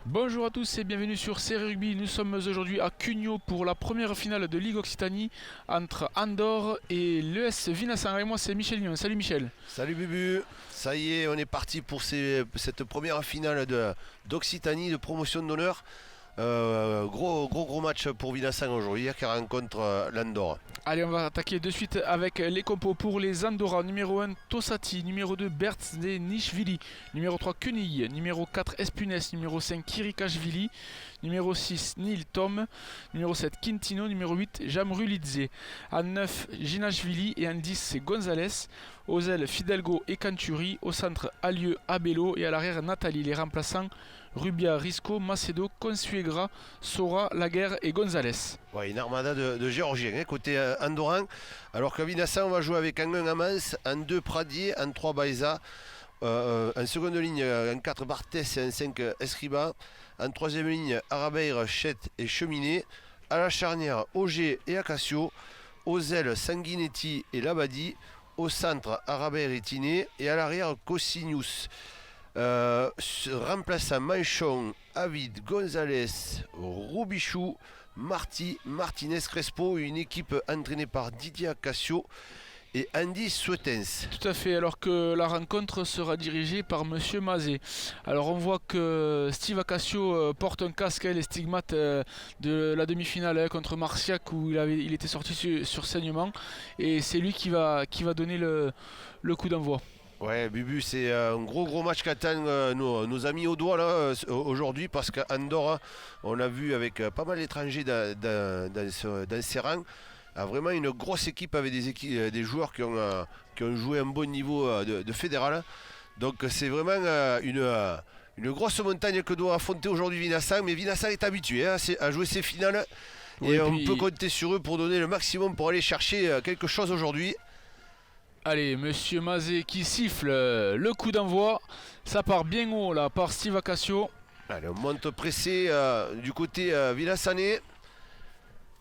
Bonjour à tous et bienvenue sur Série Rugby. Nous sommes aujourd'hui à Cugnot pour la première finale de Ligue Occitanie entre Andorre et l'ES Vinassan. Et moi c'est Michel Lyon. Salut Michel. Salut Bubu, ça y est, on est parti pour cette première finale d'Occitanie de promotion d'honneur. Gros match pour Vinassan aujourd'hui qui rencontre l'Andorre. Allez, on va attaquer de suite avec les compos pour les Andorra. Numéro 1 Tossati, numéro 2 Bertsdenishvili, numéro 3 Kunil, numéro 4 Espunes, numéro 5 Kirikashvili, numéro 6 Neil Tom, numéro 7 Quintino, numéro 8 Jamrulidze. À 9 Ginashvili et en 10 c'est Gonzalez. Aux ailes Fidelgo et Canturi, au centre Alieu, Abello et à l'arrière Nathalie. Les remplaçants Rubia, Risco, Macedo, Consuegra, Sora, Laguerre et Gonzalez. Ouais, une armada de Géorgiens côté andorran. Alors qu'à Vinassan, on va jouer avec en 1 Amans, en 2 Pradier, en 3 Baeza, en seconde ligne en 4 Barthès et en 5 Escriba, en troisième ligne Arabeir, Chet et Cheminée, à la charnière Auger et Acacio, aux ailes Sanguinetti et Labadi, au centre Arabeir et Tiné et à l'arrière Cossinius. Remplaçant Manchon, Avid, Gonzalez, Robichou, Marty, Martinez, Crespo, une équipe entraînée par Didier Acacio et Andy Suetens. Tout à fait, alors que la rencontre sera dirigée par Monsieur Mazet. Alors on voit que Steve Acacio porte un casque, les stigmates de la demi-finale contre Marciac où il était sorti sur saignement, et c'est lui qui va donner le coup d'envoi. Ouais, Bubu, c'est un gros match qu'attendent nos amis au doigt là aujourd'hui, parce qu'à Andorre, on l'a vu avec pas mal d'étrangers dans ses rangs, a vraiment une grosse équipe avec des joueurs qui ont joué un bon niveau de fédéral. Donc c'est vraiment une grosse montagne que doit affronter aujourd'hui Vinassan, mais Vinassan est habitué à jouer ses finales. Oui, Et et on peut puis, compter sur eux pour donner le maximum pour aller chercher quelque chose aujourd'hui. allez, Monsieur Mazet qui siffle le coup d'envoi. Ça part bien haut là par Steve Acacio. Allez, on monte pressé du côté Vilassanais.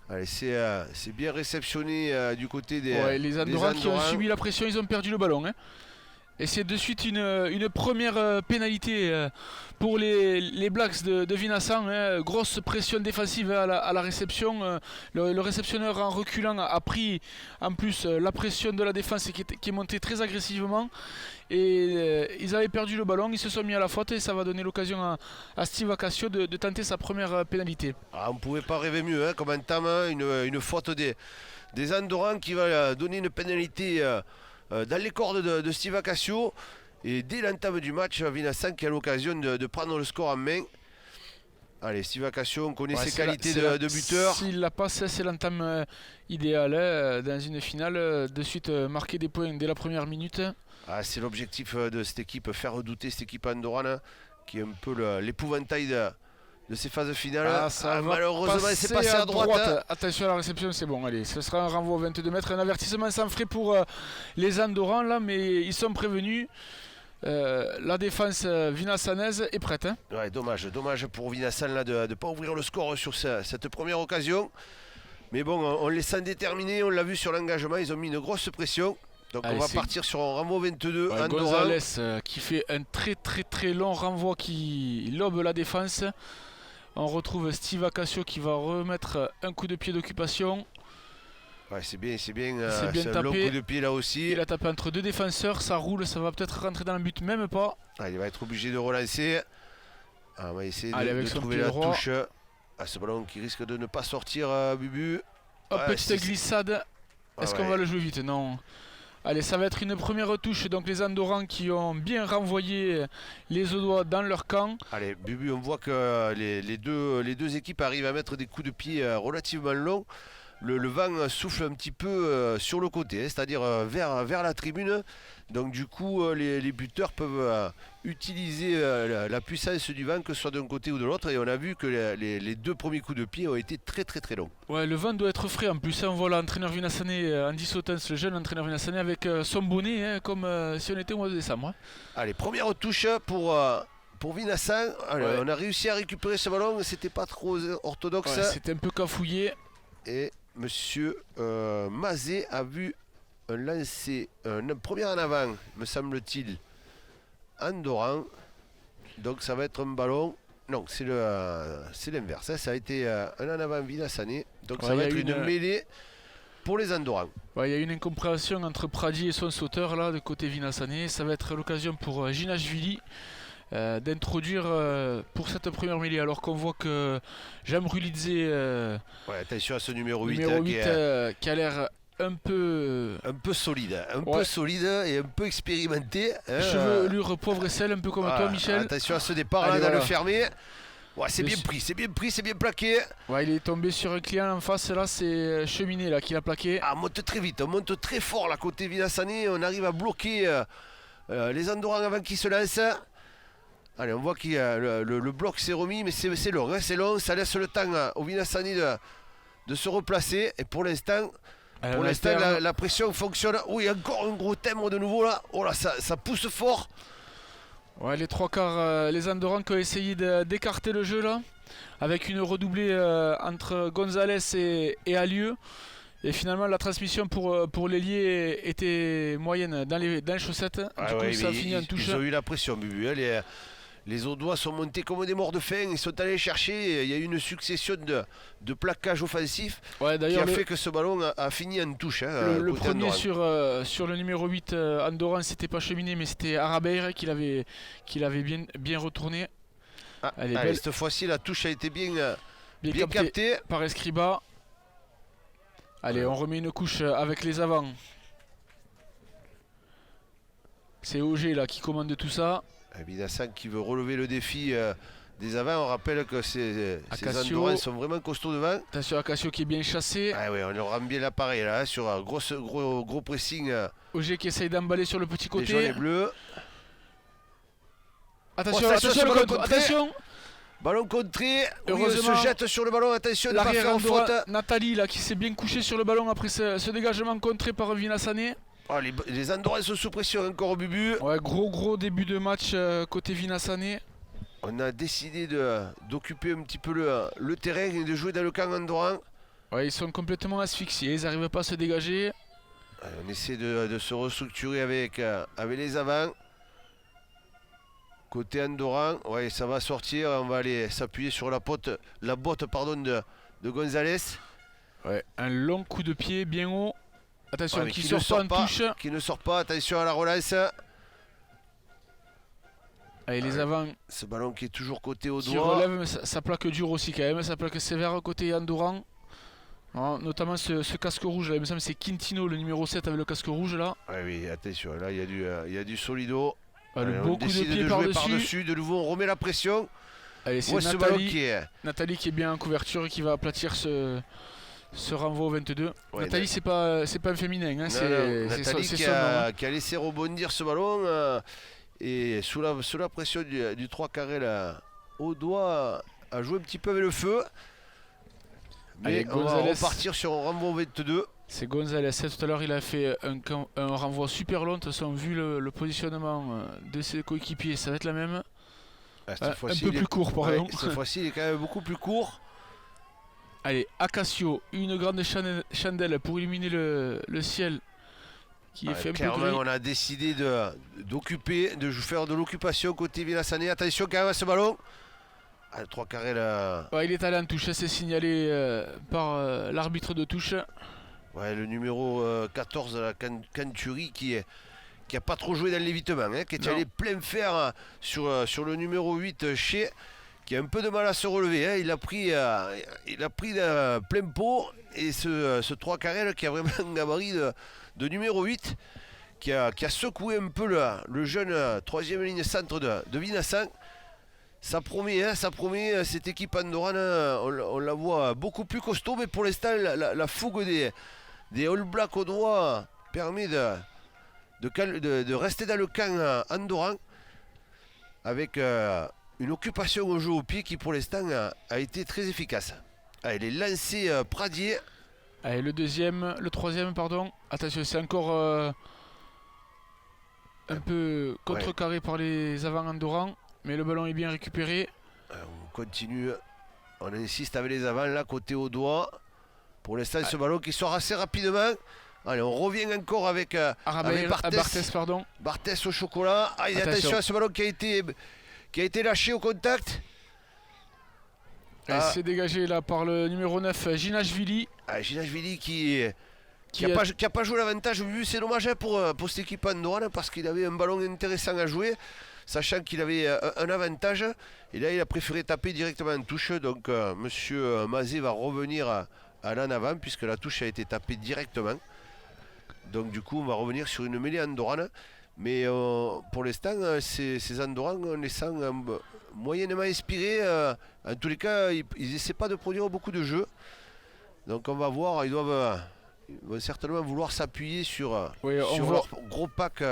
Allez, c'est bien réceptionné du côté Ouais, les des Andorrans qui ont Andorrans. subi la pression, ils ont perdu le ballon, hein. Et c'est de suite une première pénalité pour les Blacks de Vinassan, hein. Grosse pression défensive à la réception. Le réceptionneur en reculant a pris en plus la pression de la défense qui est montée très agressivement. Et ils avaient perdu le ballon, ils se sont mis à la faute et ça va donner l'occasion à Steve Acacio de tenter sa première pénalité. Ah, on ne pouvait pas rêver mieux comme entame, une faute des Andorrans qui va donner une pénalité dans les cordes de Steve Acacio. Et dès l'entame du match, Vinassan qui a l'occasion de prendre le score en main. Allez, Steve Acacio, on connaît ses qualités de buteur. S'il la passe, c'est l'entame idéale dans une finale. De suite marquer des points dès la première minute. Ah, c'est l'objectif de cette équipe, faire redouter cette équipe andorrane qui est un peu l'épouvantail de ces phases finales. Malheureusement, c'est passé à droite. Attention à la réception, c'est bon. Allez, ce sera un renvoi au 22 mètres. Un avertissement sans frais pour les Andorrans là, mais ils sont prévenus. La défense vinassanaise est prête, hein. Ouais, dommage pour Vinassan là, de ne pas ouvrir le score sur cette première occasion. Mais bon, on les sent déterminés, on l'a vu sur l'engagement, ils ont mis une grosse pression. Donc Allez, on va partir sur un renvoi 22 ouais, Andorran. Gonzalez qui fait un très long renvoi qui lobe la défense. On retrouve Steve Acacio qui va remettre un coup de pied d'occupation. Ouais, c'est bien, C'est bien c'est un long tapé. coup de pied là aussi. Il a tapé entre deux défenseurs, ça roule, ça va peut-être rentrer dans le but, même pas. Ah, il va être obligé de relancer. Ah, on va essayer de son trouver pied la droit. touche. Ah, ce ballon qui risque de ne pas sortir, Bubu. Hop, Ouais, petite glissade. Est-ce qu'on va le jouer vite? Non. Allez, ça va être une première touche. Donc les Andorrans qui ont bien renvoyé les Audois dans leur camp. Allez, Bubu, on voit que les deux équipes arrivent à mettre des coups de pied relativement longs. Le vent souffle un petit peu sur le côté, c'est-à-dire vers la tribune. Donc du coup, les buteurs peuvent utiliser la puissance du vent, que ce soit d'un côté ou de l'autre. Et on a vu que les deux premiers coups de pied ont été très longs. Ouais, le vent doit être frais en plus. On voit l'entraîneur vinassanais, Andy Sotens, le jeune entraîneur vinassanais, avec son bonnet, hein, comme si on était au mois de décembre, hein. Allez, première touche pour Vinassan. Allez, Ouais. on a réussi à récupérer ce ballon, c'était pas trop orthodoxe. Ouais, c'était un peu cafouillé. Et monsieur Mazet a vu un lancer, un premier en avant, me semble-t-il, andorran. Donc ça va être un ballon Non, c'est l'inverse. Hein. Ça a été un en avant Vinassané. Donc ça Ouais, va y a être une une- mêlée pour les Andorrans. Ouais, il y a une incompréhension entre Pradi et son sauteur là de côté Vinassané. Ça va être l'occasion pour Ginashvili d'introduire pour cette première mêlée. Alors qu'on voit que Jamrulidze, Ouais, attention à ce numéro 8, numéro hein, 8, qui a l'air un peu un peu solide. Ouais. Peu solide et un peu expérimenté. Hein. chevelure pauvre et sel, un peu comme Voilà. toi, Michel. Attention à ce départ Allez, là, dans voilà. le fermé. Ouais, c'est Le bien su- pris, c'est bien plaqué. Ouais, il est tombé sur un client en face. Là, c'est Cheminée là qui l'a plaqué. Ah, on monte très vite, on monte très fort là côté Vinassané. On arrive à bloquer les Andorrans avant qu'ils se lancent. Allez, on voit que le bloc s'est remis, mais c'est long, hein, c'est long. Ça laisse le temps au Vinassané de se replacer. Et pour l'instant, la pression fonctionne. Oui, encore un gros timbre de nouveau là. Oh là, ça pousse fort. Ouais, les trois quarts, les Andorrans qui ont essayé d'écarter le jeu là, avec une redoublée entre Gonzalez et Alieu. Et finalement, la transmission pour l'ailier était moyenne dans les chaussettes. Ah du coup, ouais, ça a mais fini en touche. ils ont eu la pression, Bubu. Hein, les Audois sont montés comme des morts de faim. Ils sont allés chercher. Il y a eu une succession de plaquages offensifs Ouais, qui d'ailleurs, a fait que ce ballon a fini en touche. le Côté premier Andorran. sur le numéro 8 Andorran, c'était pas Cheminé, mais c'était Arabeir qui l'avait bien retourné. Ah, elle est allez, belle. cette fois-ci, la touche a été bien Bien capté captée. par Escriba. Allez, on remet une couche avec les avants. C'est Auger là qui commande tout ça. Vinassan qui veut relever le défi des avants. On rappelle que ces Akacio. Andorrans sont vraiment costauds devant. Attention à Cassio qui est bien chassé. Ah ouais, on leur rend bien l'appareil là, hein, sur un gros pressing Auger qui essaye d'emballer sur le petit des jaunes et côté. bleus. Attention, Oh, attention, attention, ce le ballon contre, contré. attention. Pas contré. Oui, on Heureusement, se jette sur le ballon. Attention de ne pas L'arrière faire Andorran, faute. Nathalie là qui s'est bien couché sur le ballon après ce dégagement contré par Vinassané. Oh, les Andorrans sont sous pression encore au Bubu. Ouais, gros début de match côté Vinassané. On a décidé d'occuper un petit peu le terrain et de jouer dans le camp andorran. Ouais, ils sont complètement asphyxiés, ils n'arrivent pas à se dégager. On essaie de se restructurer avec les avants. Côté andorran, ouais, ça va sortir. On va aller s'appuyer sur la botte de Gonzalez. Ouais, un long coup de pied bien haut. Attention, Ouais, mais qui qui sort ne pas sort en pas. touche. Qui ne sort pas. Attention à la relance. Allez, les avants Ce ballon qui est toujours côté au qui doigt. relèvent, mais ça plaque dur aussi quand même. Ça plaque sévère côté Andorran. Hein, notamment ce casque rouge là, il me semble que c'est Quintino, le numéro 7 avec le casque rouge là. Ouais, oui, attention, là il y a du solido. Le Allez, beau on coup de décide pied de jouer par-dessus. par-dessus. De nouveau, on remet la pression. Allez, c'est Ouais, ce ballon Nathalie qui est bien en couverture et qui va aplatir ce renvoi au 22. Ouais, Nathalie, c'est pas un féminin, hein, Non, c'est Nathalie son qui nom, hein. a laissé rebondir ce ballon et sous la pression du 3 carré là, au doigt, a joué un petit peu avec le feu. Mais Allez, on va Gonzalez. repartir sur un renvoi au 22. C'est Gonzalez. Tout à l'heure, il a fait un renvoi super long. De toute façon, vu le positionnement de ses coéquipiers, ça va être la même. Ah, cette Un fois-ci, peu il est- plus court, pardon. ouais, cette fois-ci, il est quand même beaucoup plus court. Allez, Acacio, une grande chandelle pour illuminer le ciel qui est fait un peu Clairement, gris. on a décidé de faire de l'occupation côté Vinassané. Attention quand même à ce ballon. Ah, le 3 carré là. Ouais, il est allé en touche, c'est signalé par l'arbitre de touche. Ouais, le numéro 14, la Canturi, qui a pas trop joué dans l'évitement, hein, qui est Non. allé plein fer sur le numéro 8 chez, qui a un peu de mal à se relever. Hein. Il a pris plein pot, et ce 3 carré là, qui a vraiment un gabarit de numéro 8, qui a secoué un peu le jeune troisième ligne centre de Vinassan. Ça promet, hein, cette équipe andorrane, on la voit beaucoup plus costaud, mais pour l'instant, la fougue des All Blacks au doigt permet de rester dans le camp andorran avec une occupation au jeu au pied qui, pour l'instant, a été très efficace. Allez, les lancers Pradier. Allez, le troisième, pardon. Attention, c'est encore un peu contrecarré par les avants andorrans, mais le ballon est bien récupéré. On continue, on insiste avec les avants là, côté au doigt. Pour l'instant, ce ballon qui sort assez rapidement. Allez, on revient encore avec Barthès, pardon. Barthès au chocolat. Allez, attention à ce ballon qui a été lâché au contact. Elle s'est dégagée là par le numéro 9, Ginashvili. Ginashvili qui Qui a pas joué l'avantage. C'est dommage pour cette équipe andorrane parce qu'il avait un ballon intéressant à jouer, sachant qu'il avait un avantage. Et là, il a préféré taper directement en touche. Donc, monsieur Mazet va revenir à l'en avant puisque la touche a été tapée directement. Donc, du coup, on va revenir sur une mêlée andorrane. Mais pour l'instant, ces Andorrans, on les sent moyennement inspirés. En tous les cas, ils n'essaient pas de produire beaucoup de jeux. Donc, on va voir. Ils vont certainement vouloir s'appuyer sur leur gros pack.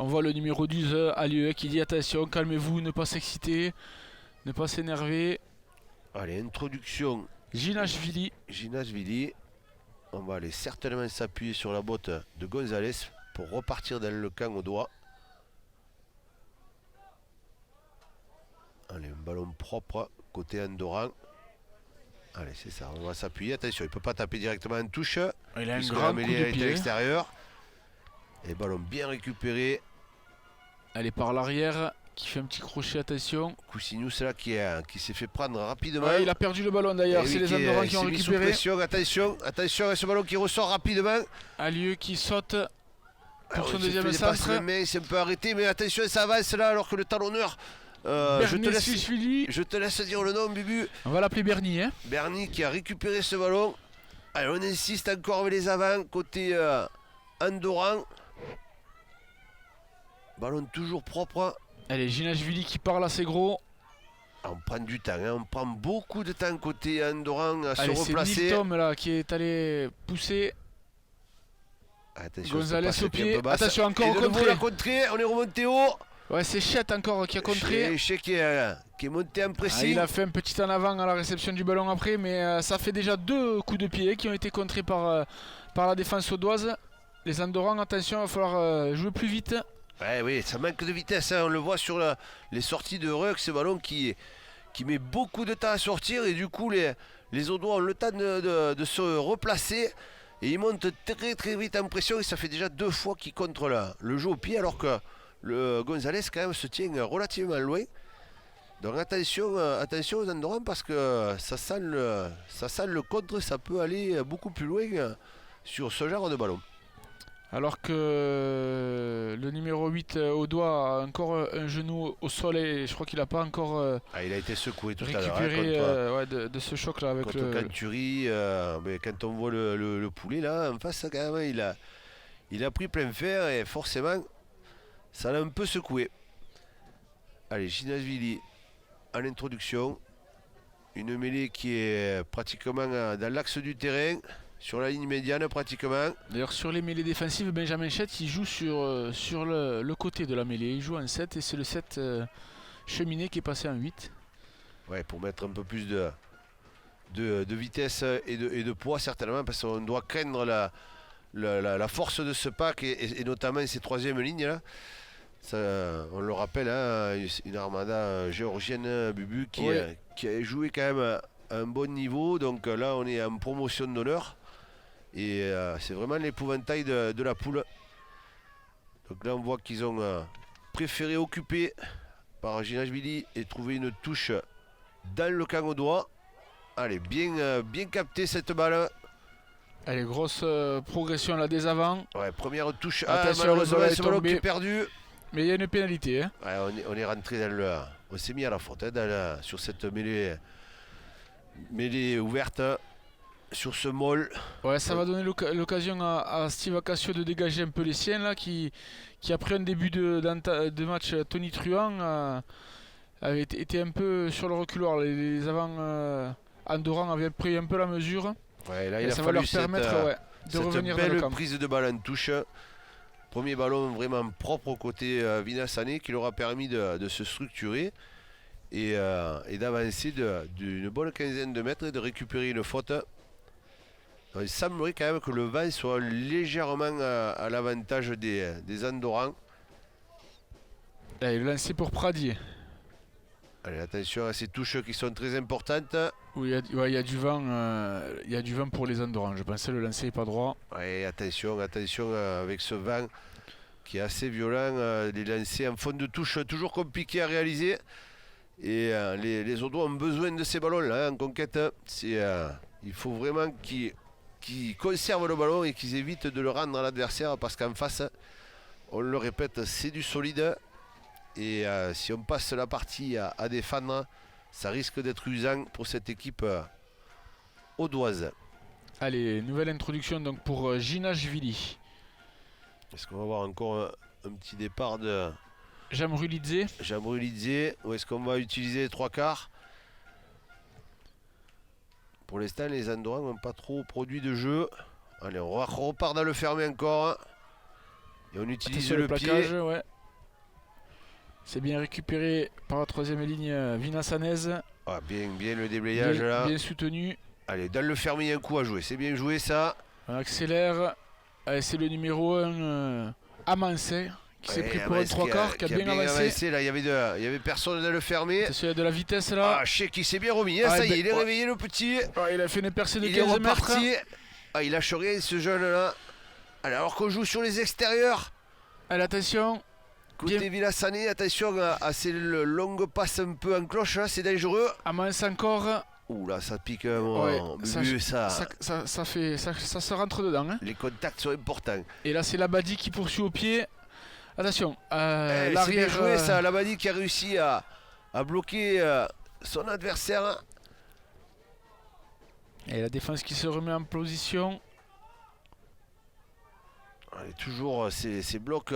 On voit le numéro 12 Alieu qui dit attention, calmez-vous, ne pas s'exciter, ne pas s'énerver. Allez, introduction. Ginashvili. On va aller certainement s'appuyer sur la botte de Gonzalez pour repartir dans le camp au doigt. Allez, un ballon propre côté andorran. Allez, c'est ça, on va s'appuyer. Attention, il ne peut pas taper directement en touche. Il a un grand coup de pied. À l'extérieur. Et ballon bien récupéré. Elle est par l'arrière, qui fait un petit crochet, attention. Coussinous là qui s'est fait prendre rapidement. Ouais, il a perdu le ballon d'ailleurs, c'est les Andorrans qui ont récupéré. Pression, attention, et ce ballon qui ressort rapidement. Alieu qui saute pour son deuxième centre. Il s'est un peu arrêté, mais attention, ça avance là alors que le talonneur. Je te laisse dire le nom, Bubu. On va l'appeler Bernie. Bernie qui a récupéré ce ballon. Allez, on insiste encore avec les avants, côté andorran. Ballon toujours propre. Allez, Ginashvili qui parle assez gros. On prend du temps, on prend beaucoup de temps côté andorran à se replacer. C'est Niltom là qui est allé pousser. Attention, Gonzalez au pied. Attention, encore au contré. On est remonté haut. Ouais, c'est Chet encore qui a contré. Chet qui est monté en pressing. Il a fait un petit en avant à la réception du ballon après, mais ça fait déjà 2 coups de pied qui ont été contrés par la défense audoise. Les Andorrans, attention, il va falloir jouer plus vite. Ouais, oui, ça manque de vitesse. On le voit sur les sorties de Ruck, ce ballon qui met beaucoup de temps à sortir. Et du coup, les Audois ont le temps de se replacer. Et ils montent très très vite en pression. Et ça fait déjà 2 fois qu'ils contrent le jeu au pied, alors que le Gonzalez quand même se tient relativement loin. Donc attention aux Andorrans parce que ça sent le contre, ça peut aller beaucoup plus loin sur ce genre de ballon. Alors que le numéro 8 au doigt a encore un genou au sol et je crois qu'il n'a pas encore il a été secoué tout à l'heure récupéré de ce choc là avec contre Canturi. Mais quand on voit le poulet là en face, quand même, il a pris plein fer et forcément ça l'a un peu secoué. Allez, Ginashvili en introduction. Une mêlée qui est pratiquement dans l'axe du terrain, sur la ligne médiane pratiquement. D'ailleurs sur les mêlées défensives, Benjamin Chet il joue sur le côté de la mêlée. Il joue en 7 et c'est le 7 Cheminée qui est passé en 8. Ouais, pour mettre un peu plus de vitesse et de poids certainement, parce qu'on doit craindre la force de ce pack et notamment ces troisièmes lignes là. Ça, on le rappelle, une armada géorgienne, Bubu, qui a joué quand même à un bon niveau. Donc là, on est en promotion d'honneur. Et c'est vraiment l'épouvantail de la poule. Donc là, on voit qu'ils ont préféré occuper par Ginashvili et trouver une touche dans le camp au doigt. Allez, bien capté cette balle. Allez, grosse progression là des avants. Ouais, première touche. Attention, ce ballon qui est perdu. Mais il y a une pénalité. Ouais, on est rentré dans on s'est mis à la faute sur cette mêlée ouverte sur ce molle. Ouais, ça va donner l'occasion à Steve Acacio de dégager un peu les siens là, qui après un début de match Tony Truant avait été un peu sur le reculoir. Les avants andorrans avaient pris un peu la mesure. Ouais, là, ça va leur permettre de revenir dans le camp. Belle prise de balle en touche. Premier ballon vraiment propre au côté Vinasane qui leur a permis de se structurer et d'avancer d'une bonne quinzaine de mètres et de récupérer une faute. Donc, il semblerait quand même que le vent soit légèrement à l'avantage des Andorrans. Allez, le lancer pour Pradier. Allez, attention à ces touches qui sont très importantes. Oui, il y a du vent pour les Andorrans. Je pensais le lancer n'est pas droit. Ouais, attention avec ce vent qui est assez violent. Les lancers en fond de touche toujours compliqué à réaliser. Et les Audois ont besoin de ces ballons-là en conquête. Il faut vraiment qu'ils conservent le ballon et qu'ils évitent de le rendre à l'adversaire parce qu'en face, on le répète, c'est du solide. Et si on passe la partie à défendre, ça risque d'être usant pour cette équipe audoise. Allez, nouvelle introduction donc pour Ginashvili. Est-ce qu'on va avoir encore un petit départ de Jamrulidze. Jamrulidze, ou est-ce qu'on va utiliser les trois quarts? Pour l'instant, les Andorrans n'ont pas trop produit de jeu. Allez, on repart dans le fermé encore. Et on utilise le plaquage, pied. ouais. C'est bien récupéré par la troisième ligne Vinassanez. Ah, bien le déblayage là. Bien soutenu. Allez, dans le fermé, il y a un coup à jouer. C'est bien joué ça. On accélère. C'est le numéro 1 Amancé qui s'est pris pour un 3 quarts, qui a bien avancé. Là, il y avait personne dans le fermé. Attention, il y a de la vitesse là. Ah, Cheikh qui s'est bien remis. Ça y est, il est réveillé le petit. Il a fait une percée de il 15 est reparti. mètres. Ah, il lâche rien ce jeune là. Allez, alors qu'on joue sur les extérieurs. Allez, attention. Côté Vilassané, attention à ces longues passes un peu en cloche, là, c'est dangereux. Amance encore. Ouh là, ça pique mon Bubu, ça se rentre dedans. Hein. Les contacts sont importants. Et là, c'est Labadi qui poursuit au pied. Attention, c'est bien joué ça, Labadi qui a réussi à bloquer son adversaire. Et la défense qui se remet en position. Allez, toujours ces blocs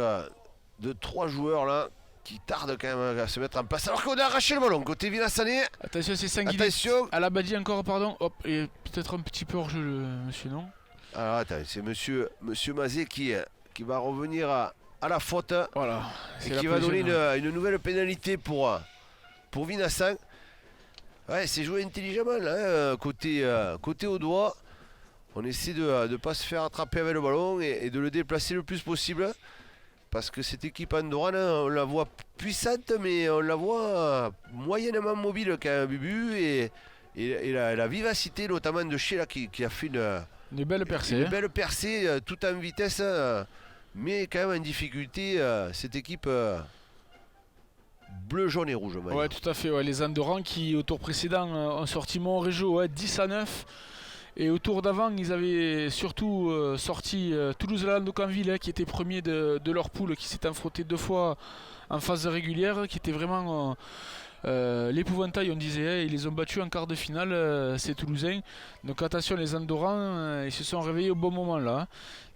de 3 joueurs là qui tardent quand même à se mettre en place. Alors qu'on a arraché le ballon côté Vilassané. Attention, c'est Sanguinet. Attention. À Labadi encore, pardon. Hop, et peut-être un petit peu hors jeu, monsieur, non? Alors attends, c'est monsieur Mazet qui va revenir à la faute. Voilà. Et qui va donner une nouvelle pénalité pour Vinassan. Ouais, c'est joué intelligemment là, côté Audois. On essaie de ne pas se faire attraper avec le ballon et de le déplacer le plus possible. Parce que cette équipe andorrane, on la voit puissante, mais on la voit moyennement mobile quand même, Bubu. Et la vivacité, notamment de Sheila qui a fait une belle percée. Une belle percée, tout en vitesse, mais quand même en difficulté, cette équipe bleu, jaune et rouge. Ouais, tout à fait. Ouais. Les Andorrans qui, au tour précédent, ont sorti Montrégeau 10-9. Et au tour d'avant, ils avaient surtout sorti Toulouse-Lando-Canville, qui était premier de leur poule, qui s'était frotté 2 fois en phase régulière, qui était vraiment l'épouvantail, on disait. Ils les ont battus en quart de finale, ces Toulousains. Donc attention, les Andorrans, ils se sont réveillés au bon moment là.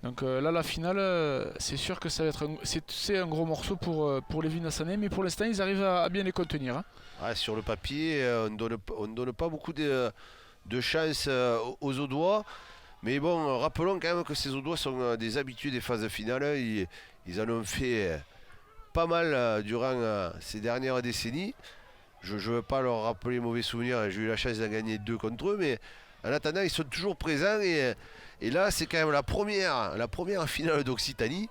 Donc là, la finale, c'est sûr que ça va être c'est un gros morceau pour les Vinassanais, mais pour l'instant, ils arrivent à bien les contenir. Hein. Ouais, sur le papier, on ne donne pas beaucoup de chance aux Audois. Mais bon, rappelons quand même que ces Audois sont des habitués des phases finales. Ils en ont fait pas mal durant ces dernières décennies. Je ne veux pas leur rappeler mauvais souvenirs. J'ai eu la chance d'en gagner 2 contre eux. Mais en attendant, ils sont toujours présents. Et là, c'est quand même la première finale d'Occitanie.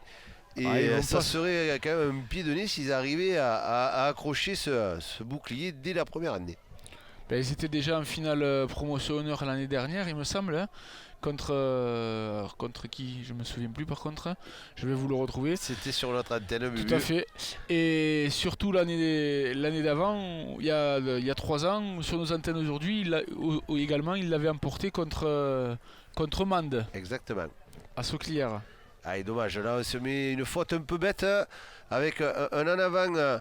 Et ça serait quand même un pied de nez s'ils arrivaient à accrocher ce bouclier dès la première année. Ben, ils étaient déjà en finale promotion honneur l'année dernière, il me semble, hein, contre qui, je me souviens plus par contre, hein. Je vais vous le retrouver. C'était sur notre antenne. Tout à fait. Et surtout l'année d'avant, il y a 3 ans, sur nos antennes aujourd'hui, également, il l'avait emporté contre Mende. Exactement. À Sauclière. Ah, et dommage, là on se met une faute un peu bête, avec un en avant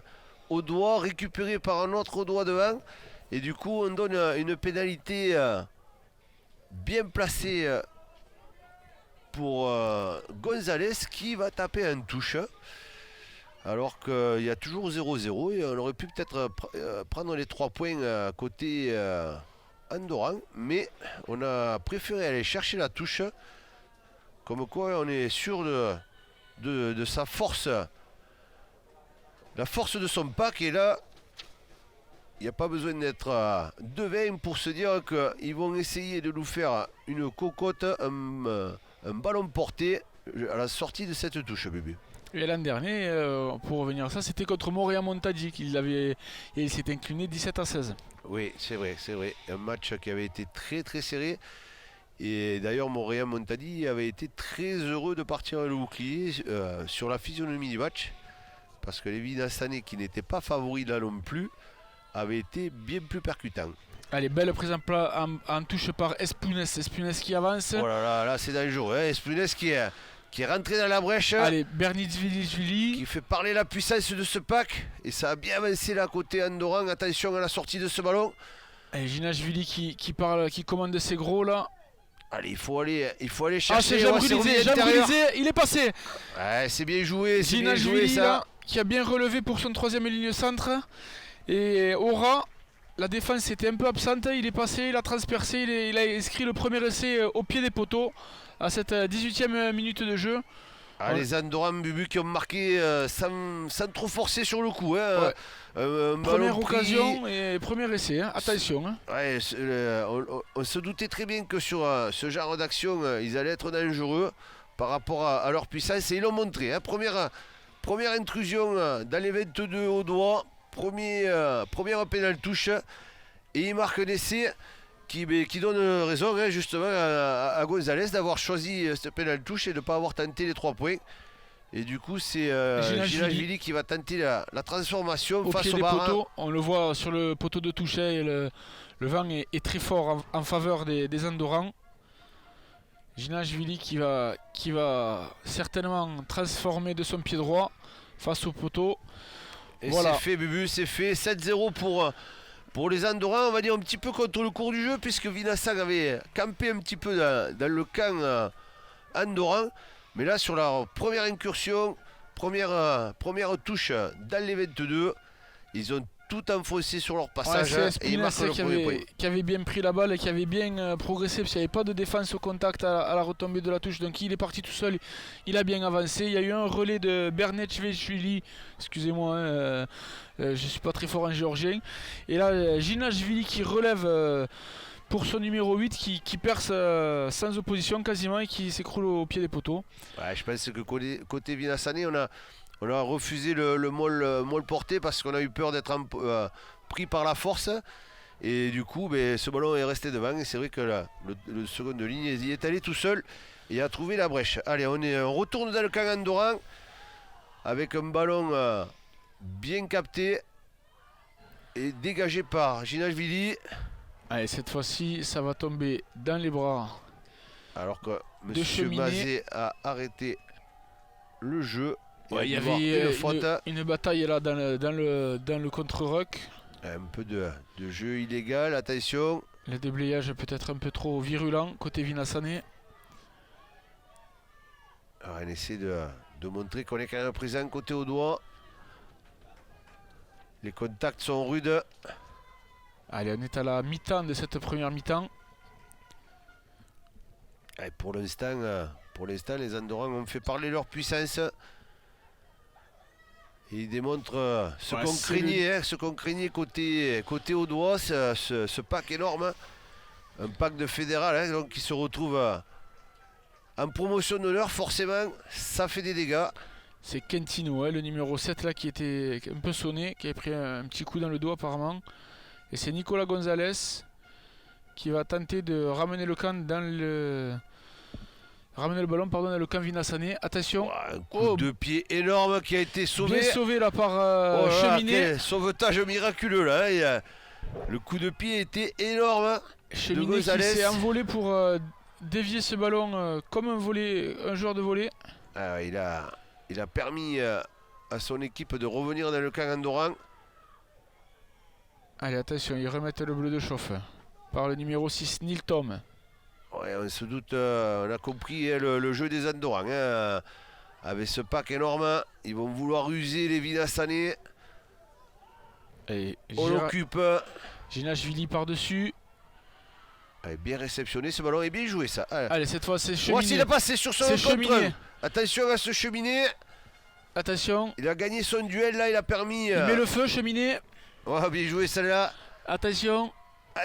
au doigt, récupéré par un autre au doigt devant. Et du coup, on donne une pénalité bien placée pour Gonzalez qui va taper en touche. Alors qu'il y a toujours 0-0 et on aurait pu peut-être prendre les 3 points côté andorran. Mais on a préféré aller chercher la touche. Comme quoi, on est sûr de sa force. La force de son pack. Et là, il n'y a pas besoin d'être devin pour se dire qu'ils vont essayer de nous faire une cocotte, un ballon porté à la sortie de cette touche, bébé. Et l'an dernier, pour revenir à ça, c'était contre Morea Montaggi il s'est incliné 17-16. Oui, c'est vrai. Un match qui avait été très très serré. Et d'ailleurs, Morea Montaggi avait été très heureux de partir avec le bouclier sur la physionomie du match. Parce que les Vinassanais, qui n'étaient pas favoris là non plus, avait été bien plus percutant. Allez, belle prise en touche par Espunes. Espunes qui avance. Oh là là, là c'est dangereux. Hein. Espunes qui est rentré dans la brèche. Allez, Bernitschvili. Qui fait parler la puissance de ce pack. Et ça a bien avancé là côté Andorran. Attention à la sortie de ce ballon. Allez, Ginashvili qui commande ses gros là. Allez, il faut aller chercher. Ah, c'est Jean Brisé, il est passé. Ouais, c'est bien joué, c'est bien joué Ginashvili ça. là, qui a bien relevé pour son troisième ligne centre. Et Aura, la défense était un peu absente, il est passé, il a transpercé, il a inscrit le premier essai au pied des poteaux à cette 18e minute de jeu. Ah, ouais. Les Andorran Bubu qui ont marqué sans trop forcer sur le coup. Hein. Ouais. Première occasion et premier essai, hein. Attention. Hein. Ouais, on se doutait très bien que sur ce genre d'action, ils allaient être dangereux par rapport à leur puissance et ils l'ont montré. Hein. Première intrusion dans les 22 au doigt, première pénale touche et ils marquent un essai qui donne raison hein, justement à Gonzalez d'avoir choisi cette pénale touche et de ne pas avoir tenté les 3 points. Et du coup, c'est Ginashvili qui va tenter la transformation au face pied au des bar. poteaux. On le voit sur le poteau de touche et le vent est très fort en faveur des Andorran. Ginashvili qui va certainement transformer de son pied droit face au poteau. Et voilà. C'est fait, Bubu, c'est fait. 7-0 pour les Andorrans, on va dire un petit peu contre le cours du jeu, puisque Vinasang avait campé un petit peu dans le camp andorran. Mais là, sur leur première incursion, première touche dans les 22, ils ont tout enfoncé sur leur passage. Ouais, et ils marquent le premier point. Qui avait bien pris la balle et qui avait bien progressé, parce qu'il n'y avait pas de défense au contact à la retombée de la touche. Donc il est parti tout seul, il a bien avancé. Il y a eu un relais de Bernitschvili, excusez-moi, je ne suis pas très fort en géorgien. Et là, Ginashvili qui relève pour son numéro 8 qui perce sans opposition quasiment et qui s'écroule au pied des poteaux. Ouais, je pense que côté Vinasane, on a refusé le molle porté parce qu'on a eu peur d'être pris par la force. Et du coup, ce ballon est resté devant. Et c'est vrai que le second de ligne il est allé tout seul et a trouvé la brèche. Allez, on retourne dans le camp andorran avec un ballon bien capté et dégagé par Ginashvili. Allez, cette fois-ci, ça va tomber dans les bras. Alors que M. Mazet a arrêté le jeu. Ouais, il y avait une bataille là dans le contre-rock. Un peu de jeu illégal, attention. Le déblayage peut-être un peu trop virulent côté Vinasane. Alors on essaie de montrer qu'on est quand même présent côté au doigt. Les contacts sont rudes. Allez, on est à la mi-temps de cette première mi-temps. Pour l'instant, les Andorrans ont fait parler leur puissance. Et ils démontrent ce qu'on craignait côté au doigt, ce pack énorme. Un pack de fédéral hein, donc qui se retrouve en promotion d'honneur. Forcément, ça fait des dégâts. C'est Quintino, hein, le numéro 7 là, qui était un peu sonné, qui avait pris un petit coup dans le dos apparemment. Et c'est Nicolas Gonzalez qui va tenter de ramener le camp dans le... Ramener le ballon dans le camp Vinasane. Attention. Un coup de pied énorme qui a été sauvé. Bien sauvé là par Cheminée. Sauvetage miraculeux là. Le coup de pied était énorme. Cheminée qui s'est envolé pour dévier ce ballon comme un joueur de volley. Il a permis à son équipe de revenir dans le camp andorran. Allez, attention, ils remettent le bleu de chauffe par le numéro 6, Neil Tom. Ouais, on se doute, on a compris hein, le jeu des Andorrans. Hein, avec ce pack énorme, ils vont vouloir user les Vinasane. On l'occupe. Ginashvili par-dessus. Bien réceptionné, ce ballon est bien joué ça. Allez cette fois c'est Cheminée. Voici il a passé sur son contre. Attention à ce Cheminée. Attention. Il a gagné son duel là, il a permis. Il met le feu, Cheminée. Oh, bien joué celle-là. Attention.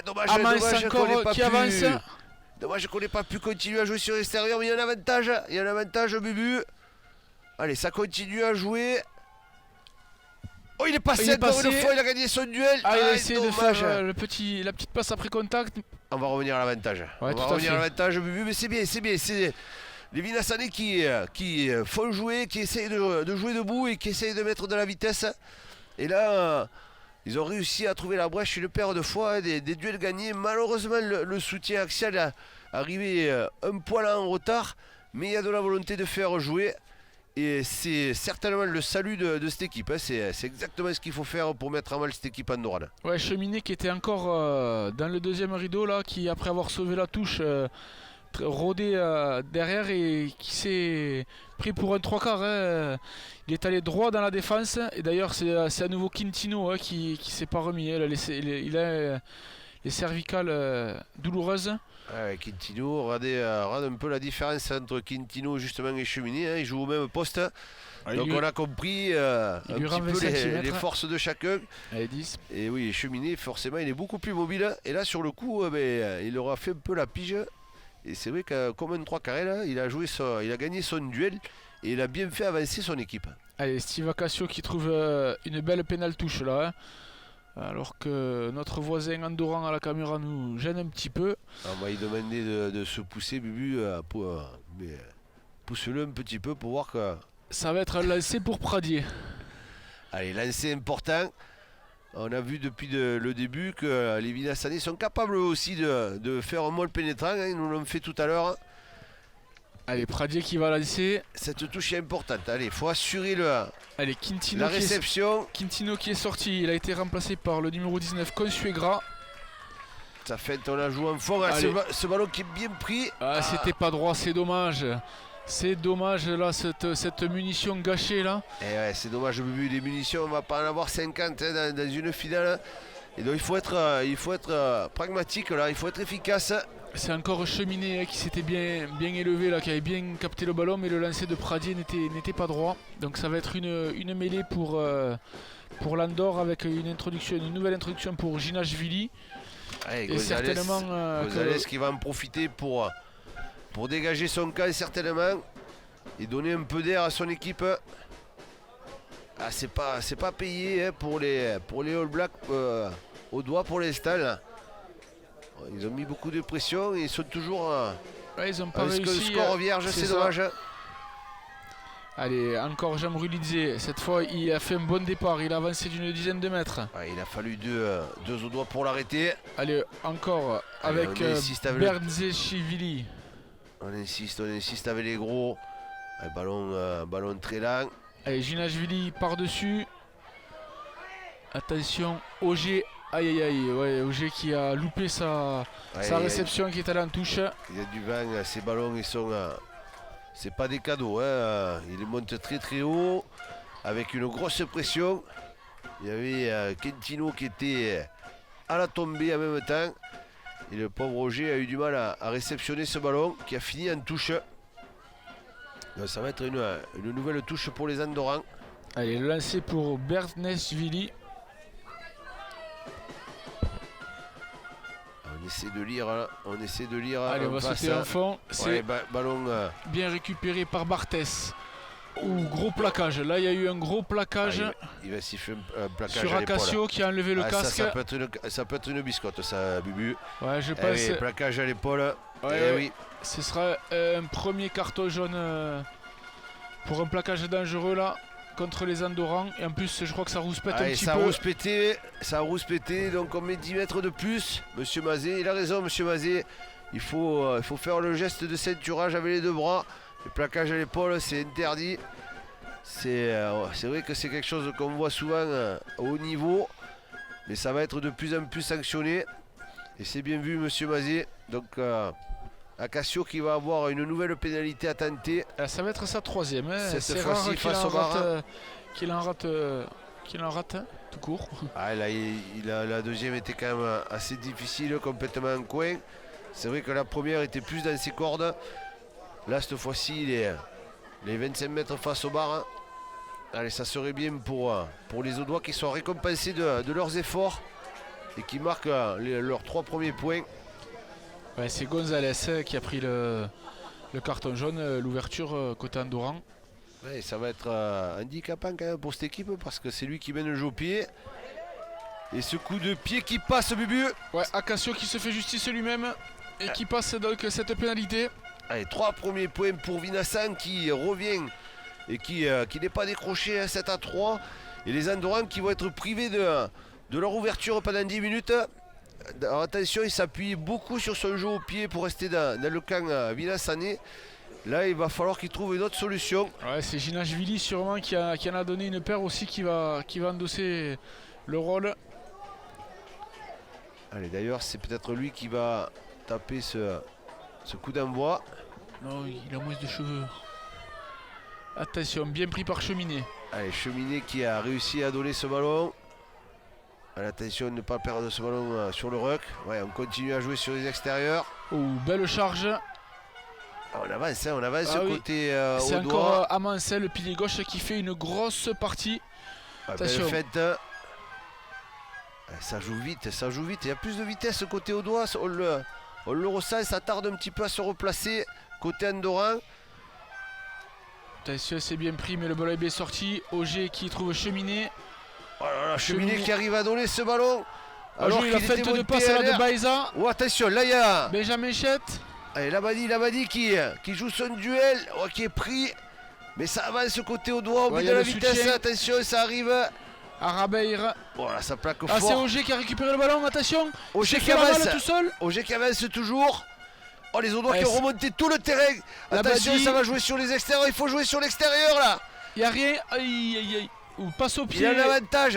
Dommage encore qui avance. Dommage qu'on n'ait pas pu continuer à jouer sur l'extérieur, mais il y a un avantage. Il y a un avantage, Bubu. Allez, ça continue à jouer. Oh, il est passé encore une fois, il a gagné son duel. Il a essayé de faire la petite passe après contact. On va revenir à l'avantage. Ouais, on va revenir à l'avantage, Bubu, mais c'est bien. C'est les Vinasane qui font jouer, qui essayent de jouer debout et qui essayent de mettre de la vitesse. Et là, Ils ont réussi à trouver la brèche une paire de fois, hein, des duels gagnés. Malheureusement, le soutien axial est arrivé un poil en retard, mais il y a de la volonté de faire jouer. Et c'est certainement le salut de cette équipe. Hein. C'est exactement ce qu'il faut faire pour mettre en mal cette équipe andorrane. Ouais, Cheminée qui était encore dans le deuxième rideau là, qui après avoir sauvé la touche rôdé derrière et qui s'est pris pour un trois quarts. Hein. Il est allé droit dans la défense et d'ailleurs c'est à nouveau Quintino hein, qui s'est pas remis. Hein. Il a les cervicales douloureuses. Ouais, Quintino, regardez un peu la différence entre Quintino justement et Cheminée. Hein. Ils jouent au même poste. Donc on a compris un petit peu les forces de chacun. Allez, 10. Et oui, Cheminée, forcément, il est beaucoup plus mobile. Et là, sur le coup, il aura fait un peu la pige. Et c'est vrai que comme un 3 carré, là, il a gagné son duel et il a bien fait avancer son équipe. Allez, Steve Acacio qui trouve une belle pénale touche là. Hein. Alors que notre voisin andorran à la caméra nous gêne un petit peu. On va lui demander de se pousser, Bubu, mais pousse-le un petit peu pour voir que... Ça va être un lancer pour Pradier. Allez, lancer important. On a vu depuis le début que les Vinassanais sont capables aussi de faire un molle pénétrant. Hein, ils nous l'ont fait tout à l'heure. Allez, Pradier qui va lancer. Cette touche est importante. Allez, il faut assurer Allez, Quintino la réception. Quintino qui est sorti. Il a été remplacé par le numéro 19, Consuegra. Ça fait, on la joue en fond. Ah, ce ballon qui est bien pris. Ah, c'était pas droit, c'est dommage. C'est dommage là, cette munition gâchée là. Et ouais, c'est dommage, Bubu. Les munitions, on va pas en avoir 50 hein, dans une finale. Et donc il faut être pragmatique là, il faut être efficace. C'est encore Cheminée hein, qui s'était bien élevé là, qui avait bien capté le ballon, mais le lancer de Pradier n'était pas droit. Donc ça va être une mêlée pour l'Andorre avec une nouvelle introduction pour Ginashvili. Allez, et Gonzalez, certainement Gonzalez qui va en profiter pour dégager son camp certainement et donner un peu d'air à son équipe. Ah, c'est pas payé hein, pour les All Blacks au doigt pour l'instant. Ils ont mis beaucoup de pression et ils sont toujours ils ont pas réussi, score vierge, c'est dommage. Allez, encore Jean Brulidze. Cette fois, il a fait un bon départ. Il a avancé d'une dizaine de mètres. Ouais, il a fallu deux au doigt pour l'arrêter. Allez, encore avec Berdzeshvili. On insiste avec les gros. Ballon très lent. Allez, Ginashvili par-dessus. Attention, Auger. Aïe aïe aïe, ouais, Auger qui a loupé sa réception qui est allée en touche. Il y a du vent, ces ballons ils sont... c'est pas des cadeaux, hein. Ils montent très très haut avec une grosse pression. Il y avait Quintino qui était à la tombée en même temps. Et le pauvre Auger a eu du mal à réceptionner ce ballon qui a fini en touche. Donc ça va être une nouvelle touche pour les Andorrans. Allez, le lancer pour Berdzeshvili. On essaie de lire. Allez, on va sauter en fond. C'est ballon bien récupéré par Barthès. Ouh, gros plaquage. Là, il y a eu un gros plaquage. Il va siffler un plaquage sur Acacio qui a enlevé le casque. Ça peut être une biscotte, ça, Bubu. Ouais, je pense. Oui, plaquage à l'épaule. Oui. Ce sera un premier carton jaune pour un plaquage dangereux là. Contre les Andorrans et en plus je crois que ça rouspète un petit peu. Ça a rouspété, donc on met 10 mètres de plus. Monsieur Mazet, il a raison monsieur Mazet. Il faut faire le geste de ceinturage avec les deux bras. Le plaquage à l'épaule c'est interdit. C'est vrai que c'est quelque chose qu'on voit souvent au haut niveau. Mais ça va être de plus en plus sanctionné. Et c'est bien vu monsieur Mazet. Donc Acacio qui va avoir une nouvelle pénalité à tenter. Ça va être sa troisième. Hein. Cette fois-ci face au Marin. Qu'il en rate hein, tout court. Ah, là, la deuxième était quand même assez difficile, complètement en coin. C'est vrai que la première était plus dans ses cordes. Là, cette fois-ci, les 25 mètres face au Marin. Allez, ça serait bien pour les Audois qui sont récompensés de leurs efforts et qui marquent leurs 3 premiers points. Ouais, c'est Gonzalez qui a pris le carton jaune, l'ouverture côté Andorran. Ouais, ça va être handicapant quand même pour cette équipe parce que c'est lui qui mène le jeu au pied. Et ce coup de pied qui passe, Bubu. Ouais, Acacio qui se fait justice lui-même et qui passe donc cette pénalité. Allez, 3 premiers points pour Vinassan qui revient et qui n'est pas décroché à 7-3. Et les Andorrans qui vont être privés de leur ouverture pendant 10 minutes. Alors attention, il s'appuie beaucoup sur son jeu au pied pour rester dans le camp Villasanais. Là, il va falloir qu'il trouve une autre solution. Ouais, c'est Ginashvili sûrement qui en a donné une paire aussi qui va endosser le rôle. Allez, d'ailleurs, c'est peut-être lui qui va taper ce coup d'envoi. Non, il a moins de cheveux. Attention, bien pris par Cheminée. Allez, Cheminée qui a réussi à donner ce ballon. Allez, attention de ne pas perdre ce ballon sur le ruck. Ouais, on continue à jouer sur les extérieurs. Oh, belle charge. Ah, on avance Oui. côté C'est au encore doigt. Amancel, le pilier gauche, qui fait une grosse partie. Ah, attention. belle fête. Ça joue vite. Il y a plus de vitesse côté au doigt. On le ressent, ça tarde un petit peu à se replacer côté Andorran. Attention, c'est bien pris, mais le ballon est bien sorti. Auger qui trouve Cheminée. Oh là là, Cheminée qui arrive à donner ce ballon. Alors il a fait de passe à la de Baeza. Oh, attention, là il y a Benjamin Chette. allez, Labadi qui joue son duel, qui est pris. Mais ça avance côté au doigt, au bout de la vitesse. Soutien. Attention, ça arrive. Arabeir. Voilà, ça plaque Ah, c'est fort. Auger qui a récupéré le ballon, attention. Auger qui fait la avance. balle tout seul. Auger qui avance toujours. Oh, les Audois Ouais, qui ont remonté tout le terrain. Attention, Labadi. ça va jouer sur les extérieurs. Il faut jouer sur l'extérieur là. Il n'y a rien. Aïe, aïe, aïe. Ou passe au Il pied. y a un avantage,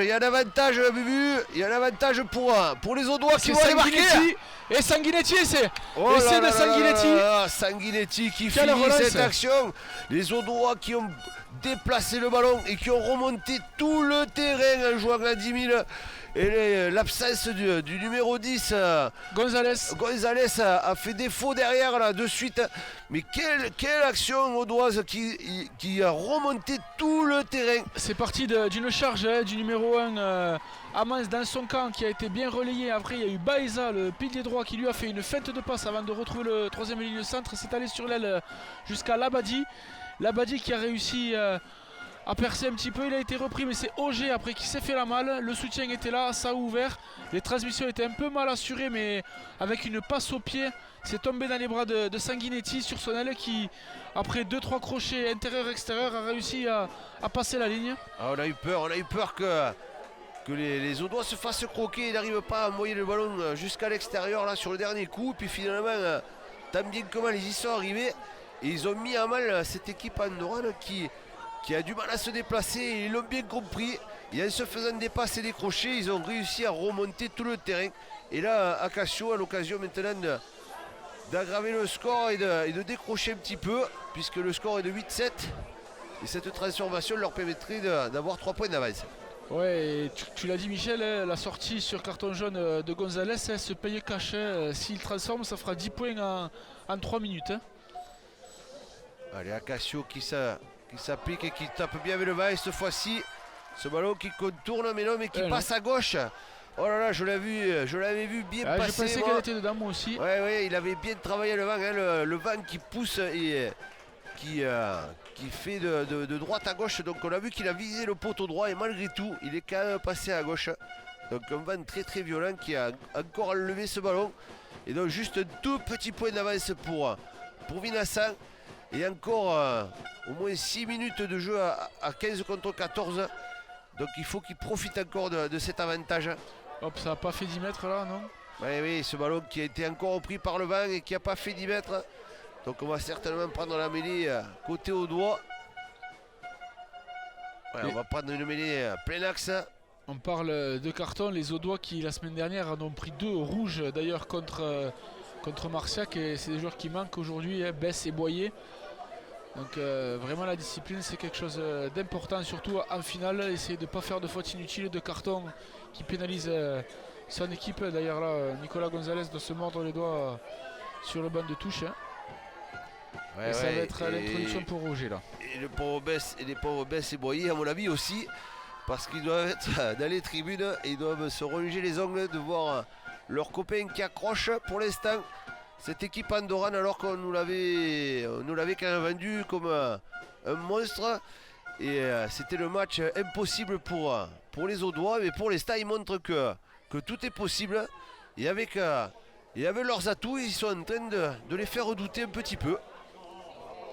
Bubu. Il y a un avantage pour les Audois qui C'est vont aller marquer. Sanguinetti. Et Sanguinetti, c'est. Oh Essai là de là Sanguinetti. là là, Sanguinetti qui Quelle finit relance. cette action. Les Audois qui ont déplacé le ballon et qui ont remonté tout le terrain en jouant à 10 000. Et l'absence du numéro 10, Gonzalez. Gonzalez a fait défaut derrière là de suite. Mais quelle action audoise qui a remonté tout le terrain. C'est parti d'une charge du numéro 1 Amans dans son camp qui a été bien relayé. Après il y a eu Baeza, le pilier droit, qui lui a fait une feinte de passe avant de retrouver le troisième ligne centre. C'est allé sur l'aile jusqu'à Labadi. Labadi qui a réussi à percer un petit peu. Il a été repris, mais c'est Auger après qui s'est fait la malle. Le soutien était là, ça a ouvert. Les transmissions étaient un peu mal assurées, mais avec une passe au pied, c'est tombé dans les bras de Sanguinetti sur son aile qui, après 2-3 crochets intérieur-extérieur, a réussi à passer la ligne. Ah, on a eu peur que les Audois se fassent croquer. Ils n'arrivent pas à envoyer le ballon jusqu'à l'extérieur là sur le dernier coup. Puis finalement, tant bien que mal, ils y sont arrivés. Et ils ont mis à mal cette équipe andorrane qui a du mal à se déplacer. Et ils l'ont bien compris. Et en se faisant des passes et des crochets, ils ont réussi à remonter tout le terrain. Et là, Akacio a l'occasion maintenant d'aggraver le score et de décrocher un petit peu, puisque le score est de 8-7. Et cette transformation leur permettrait d'avoir 3 points d'avance. Ouais, et tu l'as dit Michel, la sortie sur carton jaune de Gonzalez, elle se paye cash. S'il transforme, ça fera 10 points en 3 minutes. Allez, Akacio qui s'applique et qui tape bien avec le bas. Et cette fois-ci, ce ballon qui contourne, mais qui passe à gauche. Oh là là, je l'avais vu bien passer. Je pensais qu'elle était dedans moi aussi. Ouais, il avait bien travaillé le vent. Hein, le vent qui pousse et qui fait de droite à gauche. Donc on a vu qu'il a visé le poteau droit et malgré tout, il est quand même passé à gauche. Donc un vent très très violent qui a encore enlevé ce ballon. Et donc juste un tout petit point d'avance pour Vincent. Et encore au moins 6 minutes de jeu à 15 contre 14. Donc il faut qu'il profite encore de cet avantage. Hop, ça n'a pas fait 10 mètres là, non? Oui, ce ballon qui a été encore repris par le vent et qui n'a pas fait 10 mètres. Donc on va certainement prendre la mêlée côté au doigt. Ouais, on va prendre une mêlée plein axe. On parle de carton, les Audois qui la semaine dernière en ont pris 2 rouges d'ailleurs contre Marciac. Et c'est des joueurs qui manquent aujourd'hui, Bess et Boyer. Donc vraiment la discipline c'est quelque chose d'important, surtout en finale. Essayer de ne pas faire de fautes inutiles, de carton qui pénalise son équipe. D'ailleurs là Nicolas Gonzalez doit se mordre les doigts sur le banc de touche. Et ça va être l'introduction pour Roger là. Et les pauvres Bess et Boyer à mon avis aussi. Parce qu'ils doivent être dans les tribunes et ils doivent se ronger les ongles de voir leurs copains qui accrochent pour l'instant. Cette équipe andorrane, alors qu'on nous l'avait quand même vendu comme un monstre. Et c'était le match impossible pour les Audois. Mais pour l'instant, ils montrent que tout est possible. Et avec leurs atouts, ils sont en train de les faire redouter un petit peu.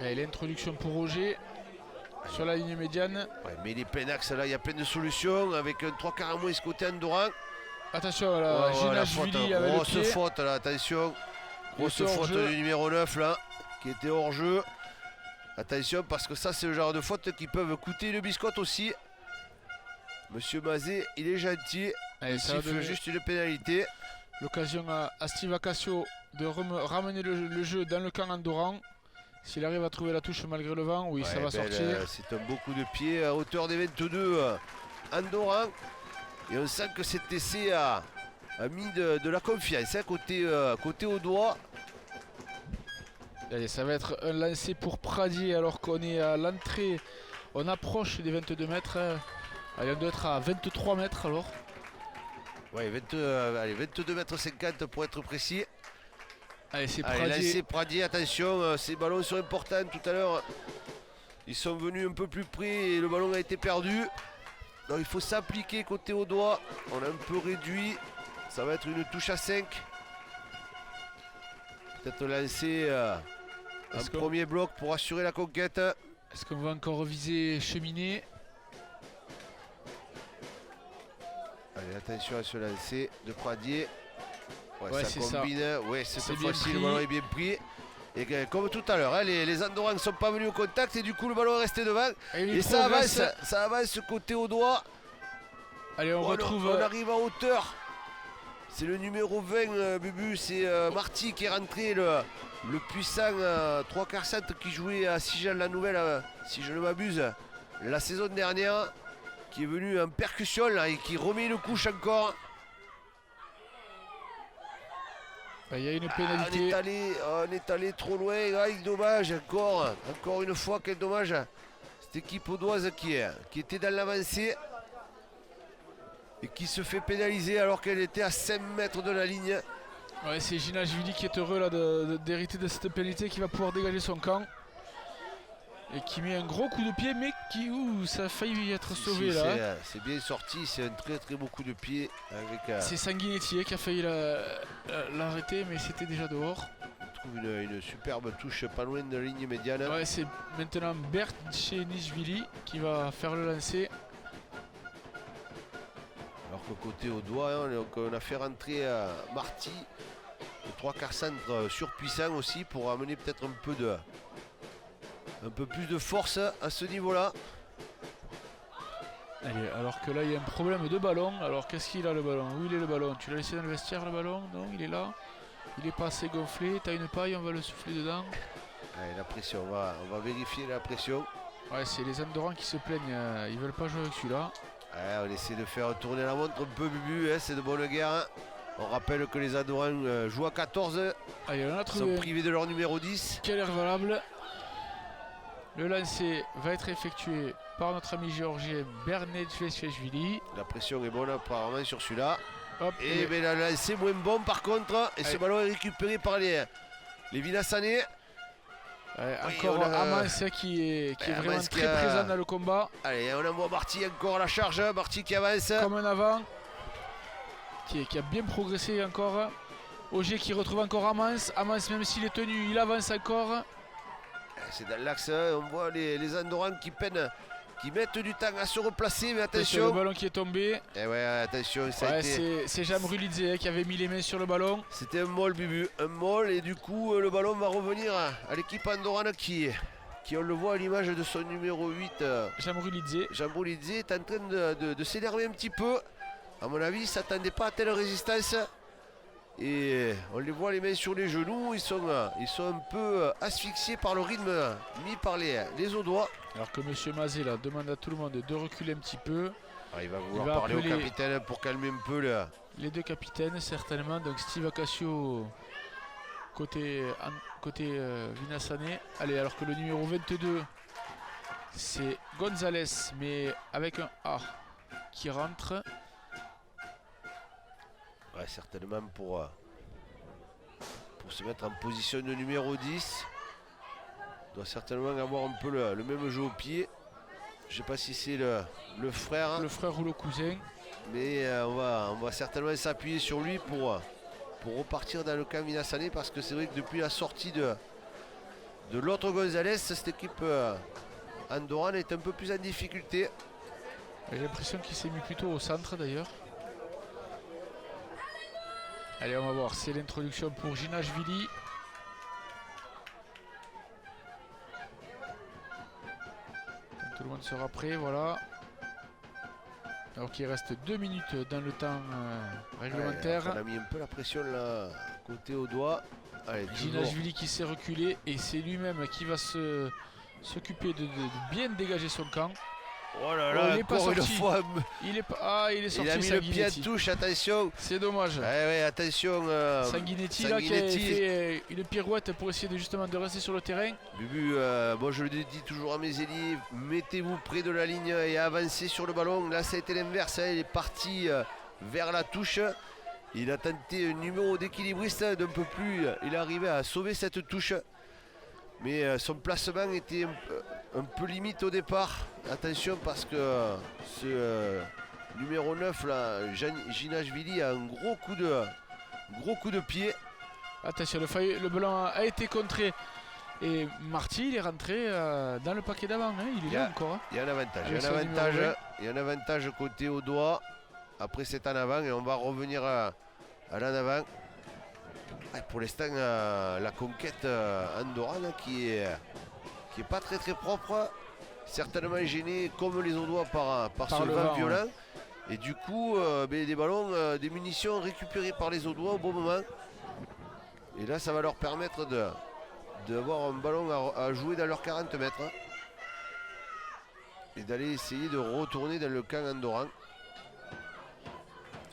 Et l'introduction pour Roger. sur la ligne médiane. Ouais, mais il est plein axe là, il y a plein de solutions avec un 3 quarts à moins ce côté Andorran. Attention à la Ginashvili avec le grosse pied. faute là, attention. Grosse était hors faute jeu. du numéro 9 là, qui était hors jeu. Attention parce que ça c'est le genre de faute qui peuvent coûter une biscotte aussi. Monsieur Mazet, il est gentil. Allez, Il ça va siffle donner juste une pénalité. l'occasion à Steve Acacio de ramener le jeu dans le camp andorran. S'il arrive à trouver la touche malgré le vent, oui, ça va sortir. C'est un beau coup de pied à hauteur des 22 Andorran. Et on sent que cet essai a mis de la confiance hein, côté au doigt. Allez, ça va être un lancer pour Pradier alors qu'on est à l'entrée. On approche des 22 mètres. Allez, on doit être à 23 mètres alors. Ouais, 22 mètres 50 pour être précis. Allez, c'est Allez, Pradier. lancé Pradier, attention, ces ballons sont importants tout à l'heure. Ils sont venus un peu plus près et le ballon a été perdu. Donc il faut s'appliquer côté au doigt. On a un peu réduit. Ça va être une touche à 5. Peut-être lancer un premier bloc pour assurer la conquête. Est-ce qu'on va encore viser Cheminée? Allez, attention à ce lancer de Pradier. Ouais, ça c'est combine. Ouais, c'est C'est cette bien fois-ci, pris. le ballon est bien pris. Et comme tout à l'heure, hein, les Andorrans ne sont pas venus au contact et du coup le ballon est resté devant. il Et ça progresse. avance côté au doigt. Allez, on retrouve. On arrive à hauteur. C'est le numéro 20, Bubu, c'est Marty qui est rentré, le puissant 3 quarts centre qui jouait à Sijan-la-Nouvelle, si je ne m'abuse, la saison dernière, qui est venu en percussion là, et qui remet une couche encore. Il y a une On pénalité. est allé trop loin, dommage, encore une fois, quel dommage. Cette équipe audoise qui était dans l'avancée et qui se fait pénaliser alors qu'elle était à 5 mètres de la ligne. Ouais, c'est Ginashvili qui est heureux là d'hériter de cette pénalité, qui va pouvoir dégager son camp. Et qui met un gros coup de pied, mais ça a failli être sauvé là. C'est bien sorti, c'est un très très beau coup de pied. C'est Sanguinetti qui a failli l'arrêter, mais c'était déjà dehors. On trouve une superbe touche pas loin de la ligne médiane. Ouais, c'est maintenant Bertchenishvili qui va faire le lancer. Alors qu'au côté au doigt, hein, on a fait rentrer Marty, le 3 quarts centre surpuissant aussi pour amener peut-être un peu plus de force à ce niveau-là. Allez, alors que là il y a un problème de ballon. Alors qu'est-ce qu'il a le ballon? Où il est le ballon? Tu l'as laissé dans le vestiaire le ballon? Non, il est là. Il est pas assez gonflé. T'as une paille, on va le souffler dedans. Allez, la pression, on va vérifier la pression. Ouais, c'est les Andorrans qui se plaignent. Ils veulent pas jouer avec celui-là. Ouais, on essaie de faire tourner la montre un peu, Bubu, hein, c'est de bonne guerre. Hein. On rappelle que les Andorrans jouent à 14. Allez, on a Ils trouvé sont privés de leur numéro 10. quel est valable. Le lancer va être effectué par notre ami géorgien Bertchenishvili. La pression est bonne apparemment sur celui-là. Hop, Et ben, le lancer moins bon par contre. Et ce Allez. ballon est récupéré par les Vinassanais. ouais, Oui, encore on a- Amance qui est Amance vraiment qui très a- présent dans le combat. Allez, on envoie Marty encore à la charge. Marty qui avance. Comme un avant. Qui a bien progressé encore. Ogier qui retrouve encore Amance. Amance, même s'il est tenu, il avance encore. C'est dans l'axe, hein. On voit les Andorrans qui peinent, qui mettent du temps à se replacer, mais C'est le attention. ballon qui est tombé. Et ouais, attention, ça a Ouais, été. c'est Jam Rulidze qui avait mis les mains sur le ballon. C'était un molle, Bubu, un molle, et du coup, le ballon va revenir à l'équipe andorrane qui on le voit à l'image de son numéro 8, Jam Rulidze. Jambo Lidze, est en train de s'énerver un petit peu. À mon avis, il ne s'attendait pas à telle résistance. Et on les voit les mains sur les genoux, ils sont un peu asphyxiés par le rythme mis par les Audois. Alors que Monsieur Mazet là demande à tout le monde de reculer un petit peu. Il va vouloir va parler au appeler capitaine pour calmer un peu les deux capitaines certainement. Donc Steve Acacio côté Vinassanais. Allez, alors que le numéro 22 c'est Gonzalez, mais avec un A qui rentre. Ouais, certainement pour se mettre en position de numéro 10. Il doit certainement avoir un peu le même jeu au pied. Je ne sais pas si c'est le frère. Le frère ou le cousin. Mais on va certainement s'appuyer sur lui pour repartir dans le camp Vinassanais, parce que c'est vrai que depuis la sortie de l'autre Gonzalez, cette équipe Andorran est un peu plus en difficulté. J'ai l'impression qu'il s'est mis plutôt au centre d'ailleurs. Allez, on va voir, c'est l'introduction pour Ginashvili. Tout le monde sera prêt, voilà. Alors qu'il reste 2 minutes dans le temps réglementaire. On a mis un peu la pression là, côté au doigt. Ginashvili qui s'est reculé et c'est lui-même qui va s'occuper de bien dégager son camp. Oh là là, il est pas encore une sorti. fois. Il est sorti. Il a mis le pied à touche, attention. C'est dommage. Ouais, attention. Sanguinetti là qui a fait une pirouette pour essayer justement de rester sur le terrain. Bubu, moi je le dis toujours à mes élèves, mettez-vous près de la ligne et avancez sur le ballon. Là ça a été l'inverse, il est parti vers la touche. Il a tenté un numéro d'équilibriste d'un peu plus. Il est arrivé à sauver cette touche. Mais son placement était un peu limite au départ. Attention parce que ce numéro 9 là, Ginashvili a un gros coup de pied. Attention, le ballon a été contré. Et Marty il est rentré dans le paquet d'avant, hein. Il est là encore. Il y a un avantage. Il y a un avantage côté au doigt. Après c'est en avant et on va revenir à l'en avant. Pour l'instant, la conquête Andorran qui est pas très propre, certainement gênée comme les Audois par ce vent violent. Ouais. Et du coup, des ballons, des munitions récupérées par les Audois au bon moment. Et là, ça va leur permettre d'avoir un ballon à jouer dans leurs 40 mètres. Et d'aller essayer de retourner dans le camp andorran.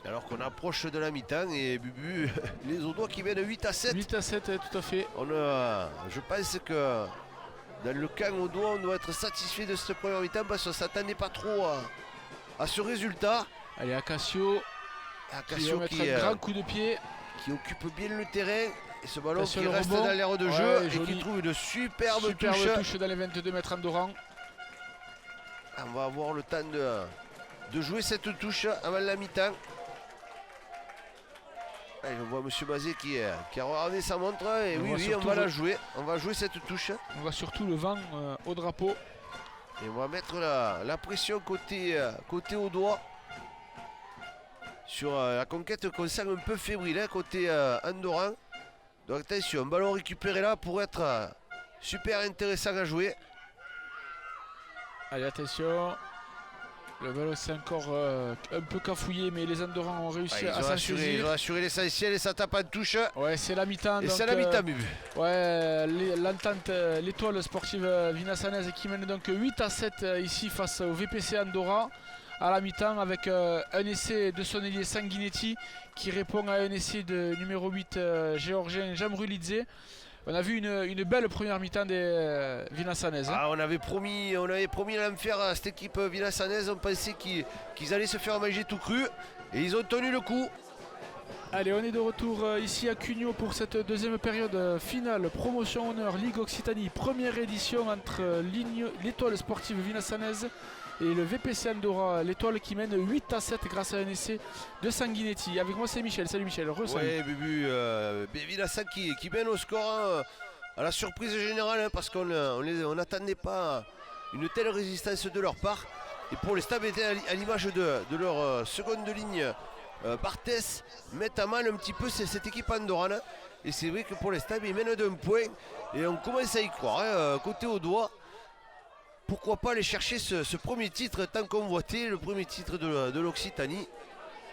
Alors qu'on approche de la mi-temps et Bubu, les Audois qui mènent 8-7. 8-7, tout à fait. Je pense que dans le camp Audois, on doit être satisfait de cette première mi-temps parce qu'on ne s'attendait pas trop à ce résultat. Allez, Acacio qui va mettre un grand coup de pied. Qui occupe bien le terrain. Et ce ballon qui reste rebond dans l'aire de jeu et qui trouve une superbe touche dans les 22 mètres andorran. On va avoir le temps de jouer cette touche avant la mi-temps. Je vois M. Bazet qui a regardé sa montre et oui, on va la jouer. On va jouer cette touche. On va surtout le vent au drapeau. Et on va mettre la pression côté au doigt. Sur la conquête qu'on sent un peu fébrile, côté andorran. Donc attention, un ballon récupéré là pour être super intéressant à jouer. Allez, attention. Le ballon c'est encore un peu cafouillé, mais les Andorrans ont réussi à s'en saisir. Ils ont assuré l'essentiel et ça tape en touche. Ouais, c'est la mi-temps. Et c'est la mi-temps, Bubu. Ouais, l'entente, l'étoile sportive Vinassanese qui mène donc 8-7 ici face au VPC Andorra à la mi-temps avec un essai de son ailier Sanguinetti qui répond à un essai de numéro 8 géorgien Jamrulidze. On a vu une belle première mi-temps des Vinassanaises. On avait promis l'enfer à cette équipe Vinassanese. On pensait qu'ils allaient se faire manger tout cru. Et ils ont tenu le coup. Allez, on est de retour ici à Cugno pour cette deuxième période finale. Promotion honneur Ligue Occitanie. Première édition entre l'étoile sportive Vinassanese et le VPC Andorra, l'étoile qui mène 8-7 grâce à un essai de Sanguinetti. Avec moi c'est Michel, salut Michel, Ouais Bubu, Vinassan qui mène au score à la surprise générale parce qu'on n'attendait pas une telle résistance de leur part. Et pour les Stabs étaient à l'image de leur seconde ligne, Barthès mettent à mal un petit peu cette équipe andorrane. Et c'est vrai que pour les Stabs ils mènent d'un point et on commence à y croire, côté au doigt. Pourquoi pas aller chercher ce premier titre tant convoité, le premier titre de l'Occitanie.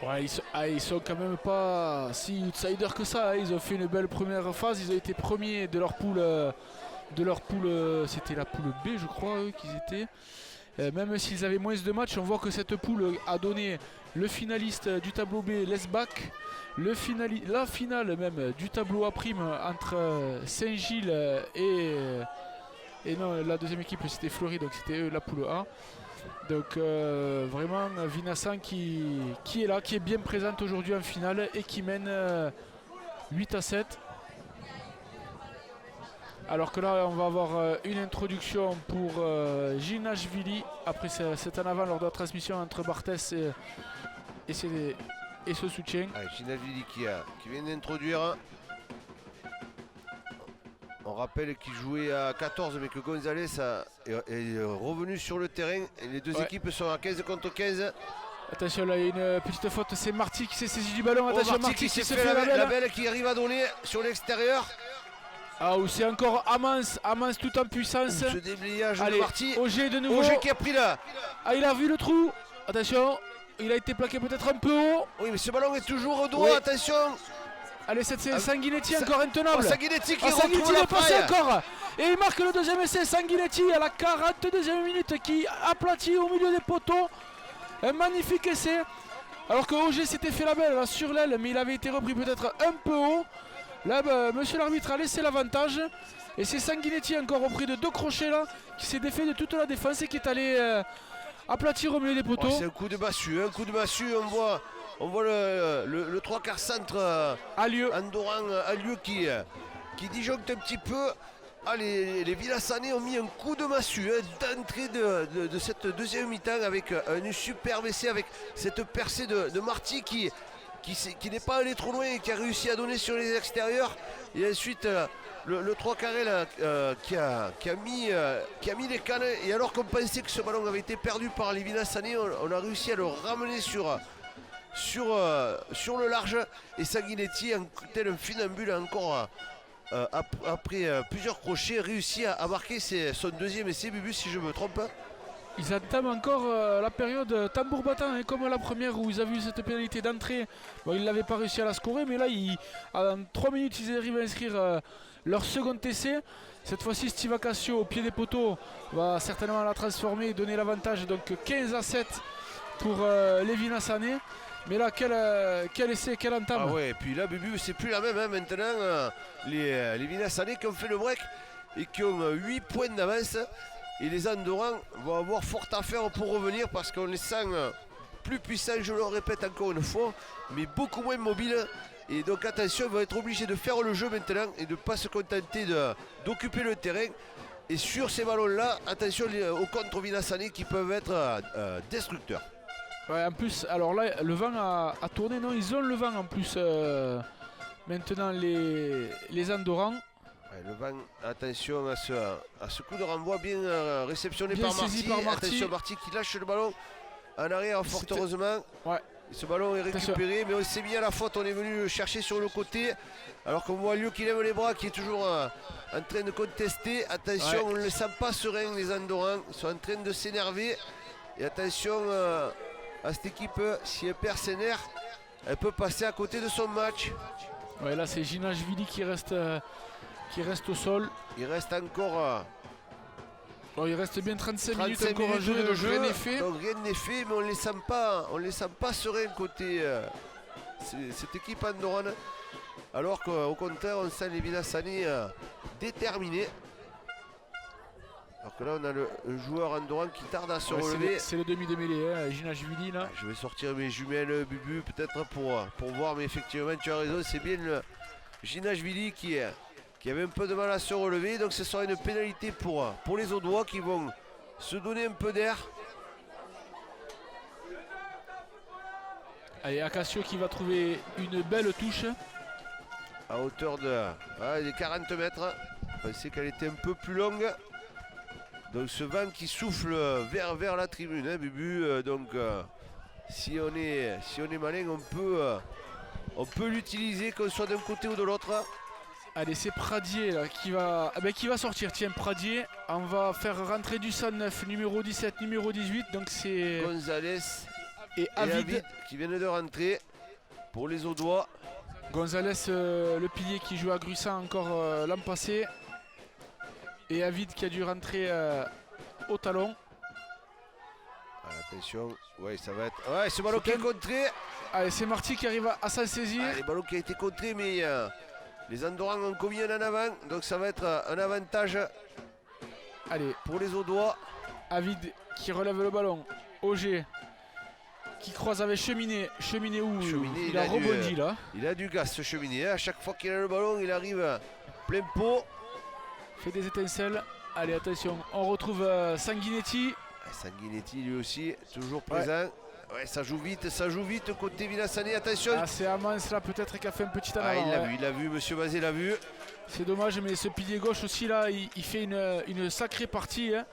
Ouais, ils sont quand même pas si outsiders que ça. Ils ont fait une belle première phase. Ils ont été premiers de leur poule. C'était la poule B, je crois, eux qu'ils étaient. Même s'ils avaient moins de matchs, on voit que cette poule a donné le finaliste du tableau B, l'Esbac. La finale même du tableau A' entre Saint-Gilles et non, la deuxième équipe c'était Fleury, donc c'était eux la poule A. Donc vraiment Vinassan qui est là, qui est bien présente aujourd'hui en finale et qui mène 8-7. Alors que là on va avoir une introduction pour Ginashvili. Après c'est en avant lors de la transmission entre Barthès et ce soutien. Ginashvili qui vient d'introduire. On rappelle qu'il jouait à 14 mais que Gonzalez est revenu sur le terrain. Et les deux équipes sont à 15 contre 15. Attention, là il y a une petite faute, c'est Marty qui s'est saisi du ballon. Attention, Marty qui s'est fait la belle qui arrive à donner sur l'extérieur. Ah, où c'est encore Amans tout en puissance. Ce déblayage de Marty. Auger de nouveau. Auger qui a pris là. Ah, il a vu le trou. Attention, il a été plaqué peut-être un peu haut. Oui, mais ce ballon est toujours au droit, attention. Allez, c'est Sanguinetti encore intenable. Sanguinetti qui Sanguinetti retrouve est passé encore. Et il marque le deuxième essai. Sanguinetti à la 42e minute qui aplatit au milieu des poteaux. Un magnifique essai. Alors que Auger s'était fait la belle là, sur l'aile, mais il avait été repris peut-être un peu haut. Là, monsieur l'arbitre a laissé l'avantage. Et c'est Sanguinetti encore repris de 2 crochets là, qui s'est défait de toute la défense et qui est allé aplatir au milieu des poteaux. C'est un coup de massue, on voit le 3/4 centre Andorran a lieu qui disjoncte un petit peu. Ah, les Villassanais ont mis un coup de massue d'entrée de cette deuxième mi-temps avec un superbe essai, avec cette percée de Marty qui n'est pas allé trop loin et qui a réussi à donner sur les extérieurs. Et ensuite le 3 carré là, qui a mis les cannes. Et alors qu'on pensait que ce ballon avait été perdu par les Villassanais, on a réussi à le ramener sur le large. Et Sanguinetti, tel un funambule encore après plusieurs crochets, réussit à marquer son deuxième essai, Bubu, si je me trompe pas. Ils entament encore la période tambour battant, hein, comme la première où ils avaient eu cette pénalité d'entrée. Bon, ils n'avaient pas réussi à la scorer, mais là, en 3 minutes, ils arrivent à inscrire leur second essai. Cette fois-ci, Steve Acacio, au pied des poteaux, va certainement la transformer et donner l'avantage. Donc 15-7 pour les Villassanais. Mais là, quel essai, quelle entame. Ah ouais, et puis là, Bubu, c'est plus la même. Hein, maintenant, les Villassanais qui ont fait le break et qui ont 8 points d'avance. Et les Andorrans vont avoir fort à faire pour revenir parce qu'on les sent plus puissants, je le répète encore une fois, mais beaucoup moins mobiles. Et donc attention, ils vont être obligés de faire le jeu maintenant et de ne pas se contenter d'occuper le terrain. Et sur ces ballons-là, attention aux contre Villassanais qui peuvent être destructeurs. Ouais, en plus, alors là, le vent a tourné, non, ils ont le vent en plus maintenant les Andorrans. Ouais, le vent, attention à ce coup de renvoi bien réceptionné bien par Marty. Attention Marty qui lâche le ballon en arrière fort heureusement. Ouais. Ce ballon est récupéré, mais on s'est mis à la faute, on est venu le chercher sur le côté. Alors qu'on voit Lieu qui lève les bras, qui est toujours en train de contester. Attention, on ne le sent pas serein les Andorrans, ils sont en train de s'énerver. Et attention à cette équipe, si elle perd ses nerfs, elle peut passer à côté de son match. Ouais, là c'est Ginashvili qui reste au sol. Il reste encore... Bon, il reste bien 35 minutes encore à jouer, de jeu. Rien n'est fait. Donc rien n'est fait, mais on ne les sent pas sereins côté cette équipe andorrane. Alors qu'au contraire, on sent les Villassanais déterminés. Alors que là, on a le joueur andorran qui tarde à se relever. C'est le demi de mêlée, hein, Ginashvili là. Je vais sortir mes jumelles, Bubu, peut-être pour voir, mais effectivement, tu as raison, c'est bien le Ginashvili qui avait un peu de mal à se relever. Donc ce sera une pénalité pour les Audois qui vont se donner un peu d'air. Allez, Acacio qui va trouver une belle touche. À hauteur des 40 mètres. Je pensais qu'elle était un peu plus longue. Donc ce vent qui souffle vers la tribune, hein, Bubu. Donc si on est malin, on peut l'utiliser, qu'on soit d'un côté ou de l'autre. Allez, c'est Pradier là, qui va sortir. Tiens, Pradier, on va faire rentrer du 109, numéro 17, numéro 18. Donc c'est Gonzalez et Avid qui viennent de rentrer pour les Audois. Gonzalez, le pilier qui joue à Grussant encore l'an passé. Et Avid qui a dû rentrer au talon. Attention, ouais, ça va être. Ouais, ce ballon qui est contré. Allez, c'est Marty qui arrive à s'en saisir. Le ballon qui a été contré, mais les Andorrans ont commis un en avant. Donc ça va être un avantage. Allez, pour les Audois. Avid qui relève le ballon. Auger qui croise avec Cheminée. Cheminée où Cheminée, il a rebondi là. Il a du gaz ce Cheminée. À chaque fois qu'il a le ballon, il arrive plein pot. Fait des étincelles. Allez, attention, on retrouve Sanguinetti. Sanguinetti lui aussi, toujours présent. Ouais, ça joue vite côté Villassanais, attention. Ah, c'est Amans là peut-être qui a fait un petit en avant. Il l'a vu, monsieur Bazé l'a vu. C'est dommage, mais ce pilier gauche aussi là, il fait une sacrée partie. Hein.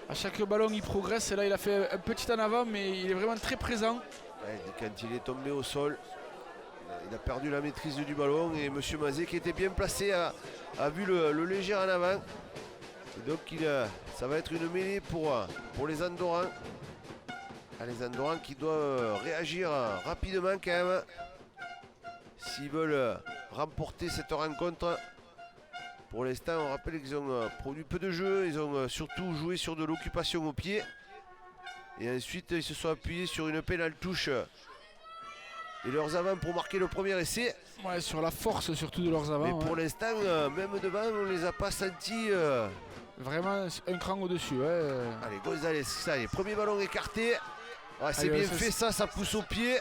À chaque ballon, il progresse. Et là, il a fait un petit en avant, mais il est vraiment très présent. Ouais, quand il est tombé au sol, il a perdu la maîtrise du ballon. Et M. Mazet, qui était bien placé, a vu le léger en avant. Et donc, ça va être une mêlée pour les Andorrans. Ah, les Andorrans qui doivent réagir rapidement quand même. S'ils veulent remporter cette rencontre. Pour l'instant, on rappelle qu'ils ont produit peu de jeux. Ils ont surtout joué sur de l'occupation au pied. Et ensuite, ils se sont appuyés sur une pénale touche. Et leurs avants pour marquer le premier essai. Ouais, sur la force surtout de leurs avants. Mais pour l'instant, même devant, on ne les a pas sentis. Vraiment un cran au-dessus. Ouais. Allez, Gonzalez, ça y est, premier ballon écarté. Ouais, c'est Allez, bien fait ça pousse au pied.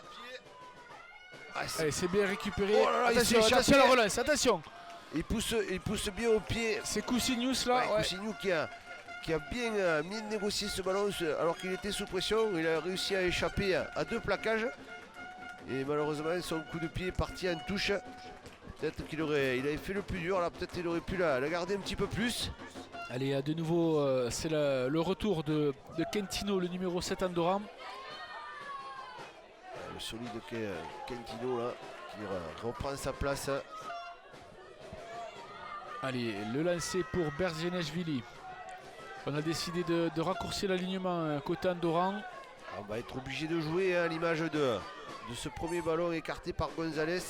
Allez, c'est bien récupéré. Oh là là, attention, attention à la relance, attention. Il pousse bien au pied. C'est Cousignous là. Ouais, Cousignous qui a bien négocié ce ballon alors qu'il était sous pression. Il a réussi à échapper à 2 plaquages. Et malheureusement, son coup de pied est parti en touche. Peut-être il avait fait le plus dur. Là, peut-être il aurait pu la garder un petit peu plus. Allez, de nouveau, c'est le retour de Quentino, le numéro 7 Andorran. Le solide Quentino là, qui reprend sa place. Allez, le lancer pour Berzieneshvili. On a décidé de raccourcir l'alignement côté Andorran. On va être obligé de jouer à l'image de ce premier ballon écarté par Gonzalez.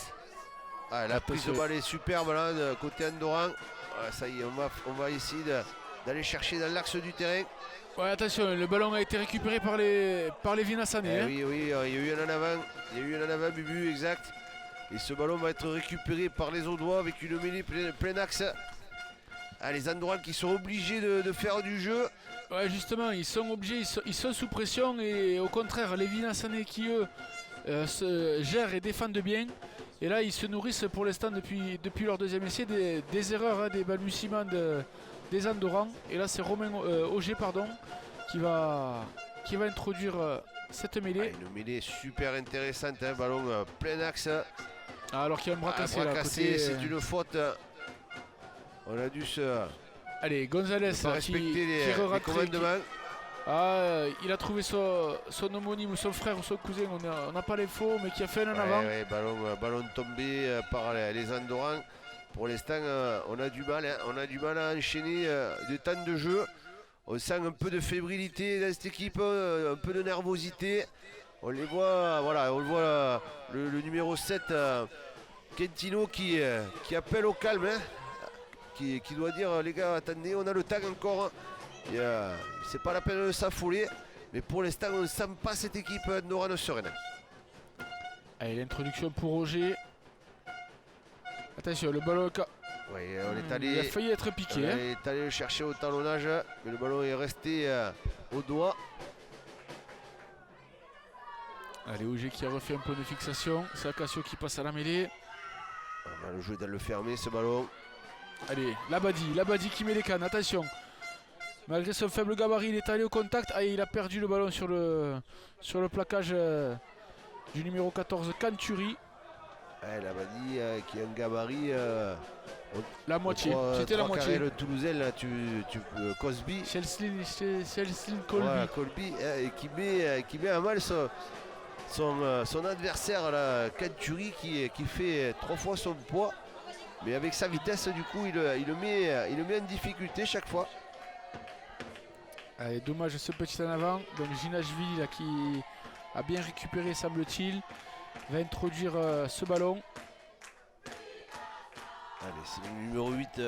Ah, la prise de balle est superbe là, côté Andorran. Ah, ça y est, on va essayer d'aller chercher dans l'axe du terrain. Ouais, attention, le ballon a été récupéré par les Vinassanais. Oui, il y a eu un en avant. Il y a eu un en avant, Bubu, exact. Et ce ballon va être récupéré par les Audois avec une mêlée plein axe. Ah, les Andorrans qui sont obligés de faire du jeu. Ouais, justement, ils sont obligés, ils sont sous pression. Et au contraire, les Vinassanais qui, eux, se gèrent et défendent bien. Et là, ils se nourrissent pour l'instant depuis leur deuxième essai des erreurs, hein, des balbutiements des Andorrans. Et là, c'est Romain Auger qui va introduire cette mêlée. Ah, une mêlée super intéressante, hein, ballon plein axe. Alors qu'il y a un bras cassé là. C'est une faute. On a dû Allez, Gonzalez respecter les commandements. Il a trouvé son homonyme ou son frère ou son cousin, on n'a pas l'info, mais qui a fait un en avant. Ouais, ballon tombé par les Andorrans. Pour l'instant, on a du mal à enchaîner du temps de jeu. On sent un peu de fébrilité dans cette équipe, un peu de nervosité. On les voit, on le voit le numéro 7, Quentino, qui appelle au calme, hein, qui doit dire les gars, attendez, on a le temps encore. C'est pas la peine de s'affoler, mais pour l'instant, on ne sent pas cette équipe andorrane sereine. Allez, l'introduction pour Roger. Attention, le ballon. Ouais, on est allé, il a failli être piqué. On est allé le chercher au talonnage, mais le ballon est resté au doigt. Allez, Auger qui a refait un peu de fixation. C'est Acacio qui passe à la mêlée. On va le jouer dans le fermé, ce ballon. Allez, Labadi qui met les cannes, attention. Malgré son faible gabarit, il est allé au contact. Ah, il a perdu le ballon sur le plaquage du numéro 14, Canturi. Ouais, Labadi qui a un gabarit. La moitié, c'était la moitié. Le Toulousain, là, Cosby. Chelsea Colby. Ouais, Colby, et qui met à mal son adversaire, là, Canturi, qui fait 3 fois son poids. Mais avec sa vitesse, du coup, il le met en difficulté chaque fois. Allez, dommage ce petit en avant. Donc Ginashvili là qui a bien récupéré, semble-t-il, va introduire ce ballon. Allez, c'est le numéro 8,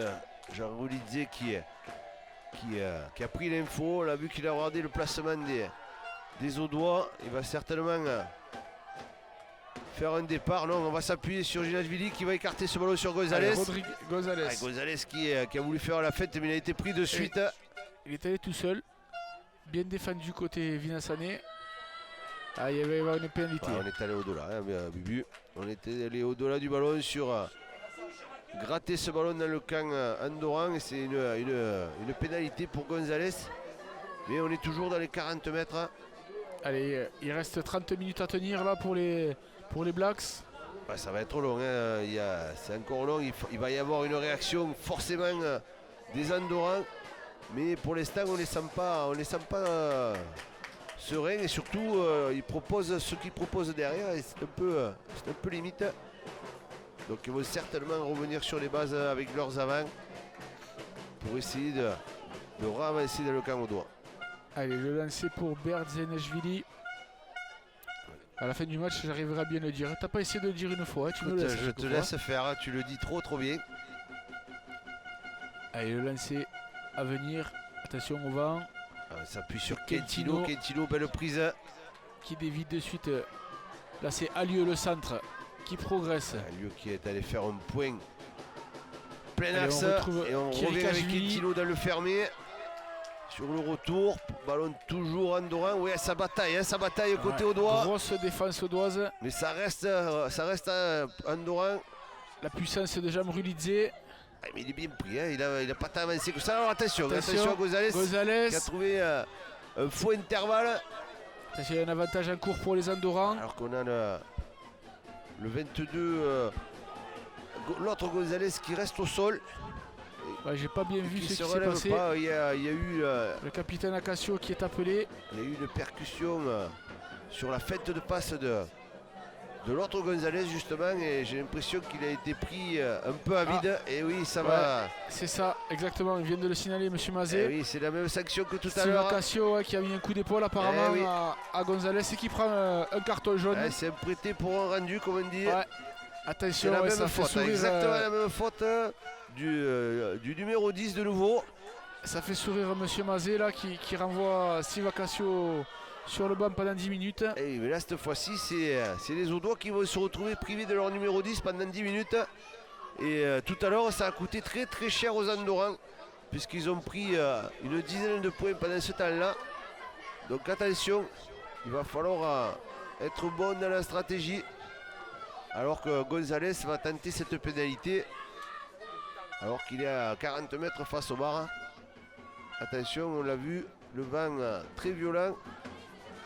Jean Rolidze qui a pris l'info. On a vu qu'il a regardé le placement des Audois. Il va certainement faire un départ. Non, on va s'appuyer sur Ginashvili qui va écarter ce ballon sur Gonzalez. Gonzalez. Gonzalez qui a voulu faire la fête, mais il a été pris de suite. Il est allé tout seul. Bien défendu côté Vinassanais. Ah, il y avait une pénalité. On est allé au-delà, hein, Bubu. On était allé au-delà du ballon sur gratter ce ballon dans le camp andorran. Et c'est une pénalité pour Gonzalez. Mais on est toujours dans les 40 mètres. Allez, il reste 30 minutes à tenir là pour les Blacks. Ouais, ça va être long, hein. C'est encore long, il va y avoir une réaction forcément des Andorrans. Mais pour l'instant on les sent pas sereins et surtout ils proposent ce qu'ils proposent derrière et c'est un peu limite. Donc ils vont certainement revenir sur les bases avec leurs avants pour essayer de ravancer dans le camp au doigt. Allez, le lancer pour Berzeneshvili. À la fin du match, j'arriverai à bien le dire. T'as pas essayé de le dire une fois, hein, tu me laisses. Je te laisse faire, tu le dis trop bien. Allez, le lancer à venir. Attention au vent. Ça s'appuie sur Quintino. Quintino, belle prise. Qui dévie de suite. Là, c'est Alieu le centre qui progresse. Alieu qui est allé faire un point plein Allez, axe. Et on revient avec Quintino dans le fermé. Sur le retour, ballon toujours andorran. Oui, ça bataille côté au doigt. Grosse défense audoise. Mais ça reste andorran. La puissance de Jean Brulidze. Ah, mais il est bien pris, hein. Il a pas tant avancé que ça. Alors attention à Gonzalez qui a trouvé un faux intervalle. Attention, il y a un avantage en cours pour les Andorrans. Alors qu'on a le 22, l'autre Gonzalez qui reste au sol. Ouais, j'ai pas bien vu ce qui s'est passé. Il y a eu le capitaine Acacio qui est appelé. Il y a eu une percussion sur la fête de passe de l'autre Gonzalez justement et j'ai l'impression qu'il a été pris un peu à vide. Et oui, ça va. C'est ça, exactement. Il vient de le signaler, monsieur Mazet. Et oui, c'est la même sanction que tout à l'heure. C'est Acacio qui a mis un coup d'épaule apparemment à Gonzalez et qui prend un carton jaune. C'est un prêté pour un rendu, comme on dit. Ouais. Attention, la même ça faute, fait sourire. Exactement la même faute du numéro 10 de nouveau. Ça fait sourire monsieur Mazet là qui renvoie Steve Acacio sur le banc pendant 10 minutes. Et mais là cette fois-ci c'est les Audois qui vont se retrouver privés de leur numéro 10 pendant 10 minutes. Et tout à l'heure ça a coûté très très cher aux Andorrans puisqu'ils ont pris une dizaine de points pendant ce temps-là. Donc attention, il va falloir être bon dans la stratégie. Alors que Gonzalez va tenter cette pénalité. Alors qu'il est à 40 mètres face au bar. Attention, on l'a vu, le vent très violent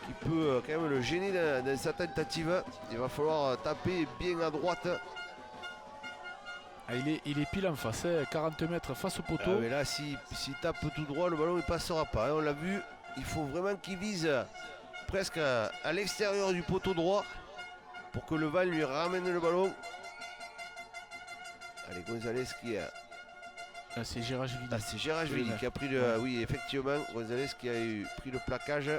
qui peut quand même le gêner dans sa tentative. Il va falloir taper bien à droite. Ah, il est pile en face, 40 mètres face au poteau. Mais là, s'il tape tout droit, le ballon ne passera pas. On l'a vu, il faut vraiment qu'il vise presque à l'extérieur du poteau droit pour que le vent lui ramène le ballon. Allez, Gonzalez qui a... c'est Gérachvili. C'est Gérachvili qui a pris le... Oui, effectivement, Gonzalez qui a pris le plaquage.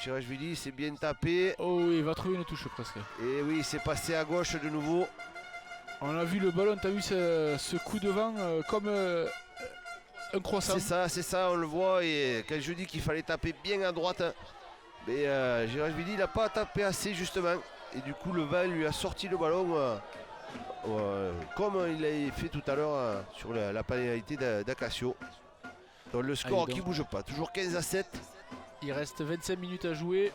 Gérachvili s'est bien tapé. Oh oui, il va trouver une touche presque. Et oui, il s'est passé à gauche de nouveau. On a vu le ballon, tu as vu ce coup de vent comme un croissant. C'est ça, on le voit. Et quand je dis qu'il fallait taper bien à droite, mais Gérachvili il n'a pas tapé assez justement. Et du coup, le vent lui a sorti le ballon. Comme il l'a fait tout à l'heure sur la pénalité d'Acacio. Donc le score qui ne bouge pas, toujours 15-7. Il reste 25 minutes à jouer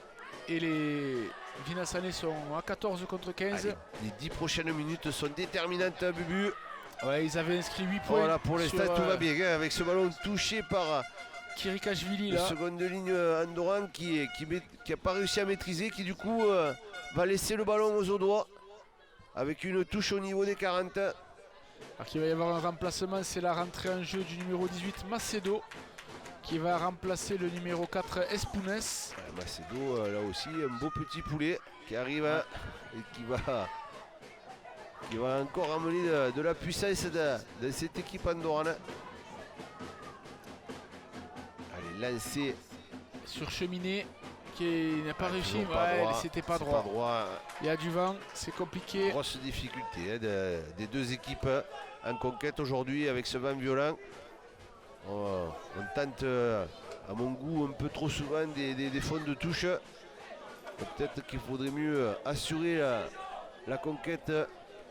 et les Vinassanais sont à 14 contre 15. Allez, les 10 prochaines minutes sont déterminantes à Bubu. Ouais, ils avaient inscrit 8 points. Voilà, pour l'instant tout va bien avec ce ballon touché par Kirikashvili, le seconde ligne andorran qui n'a pas réussi à maîtriser, qui du coup va laisser le ballon aux Audois. Avec une touche au niveau des 40. Alors qu'il va y avoir un remplacement, c'est la rentrée en jeu du numéro 18 Macedo qui va remplacer le numéro 4 Espounes. Macedo là aussi un beau petit poulet qui arrive et qui va encore amener de la puissance dans cette équipe andorrane. Allez, lancé sur Cheminée qui n'a pas réussi, c'était pas droit. Il y a du vent, c'est compliqué. Grosse difficulté des deux équipes en conquête aujourd'hui avec ce vent violent. On tente à mon goût un peu trop souvent des fonds de touche. Peut-être qu'il faudrait mieux assurer la conquête